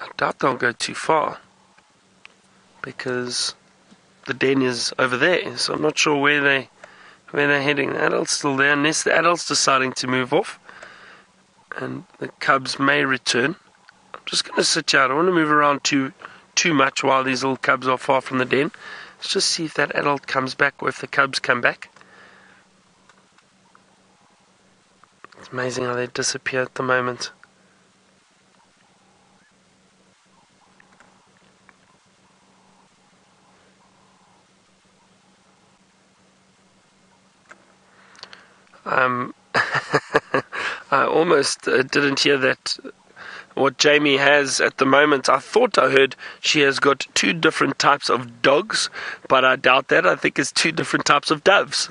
I doubt they'll go too far because the den is over there, so I'm not sure where they're heading. The adult's still there, unless the adult's deciding to move off, and the cubs may return. I'm just going to sit here. I don't want to move around too much while these little cubs are far from the den. Let's just see if that adult comes back or if the cubs come back. It's amazing how they disappear at the moment. I almost didn't hear that. What Jamie has at the moment, I thought I heard she has got 2 different types of dogs, but I doubt that. I think it's 2 different types of doves.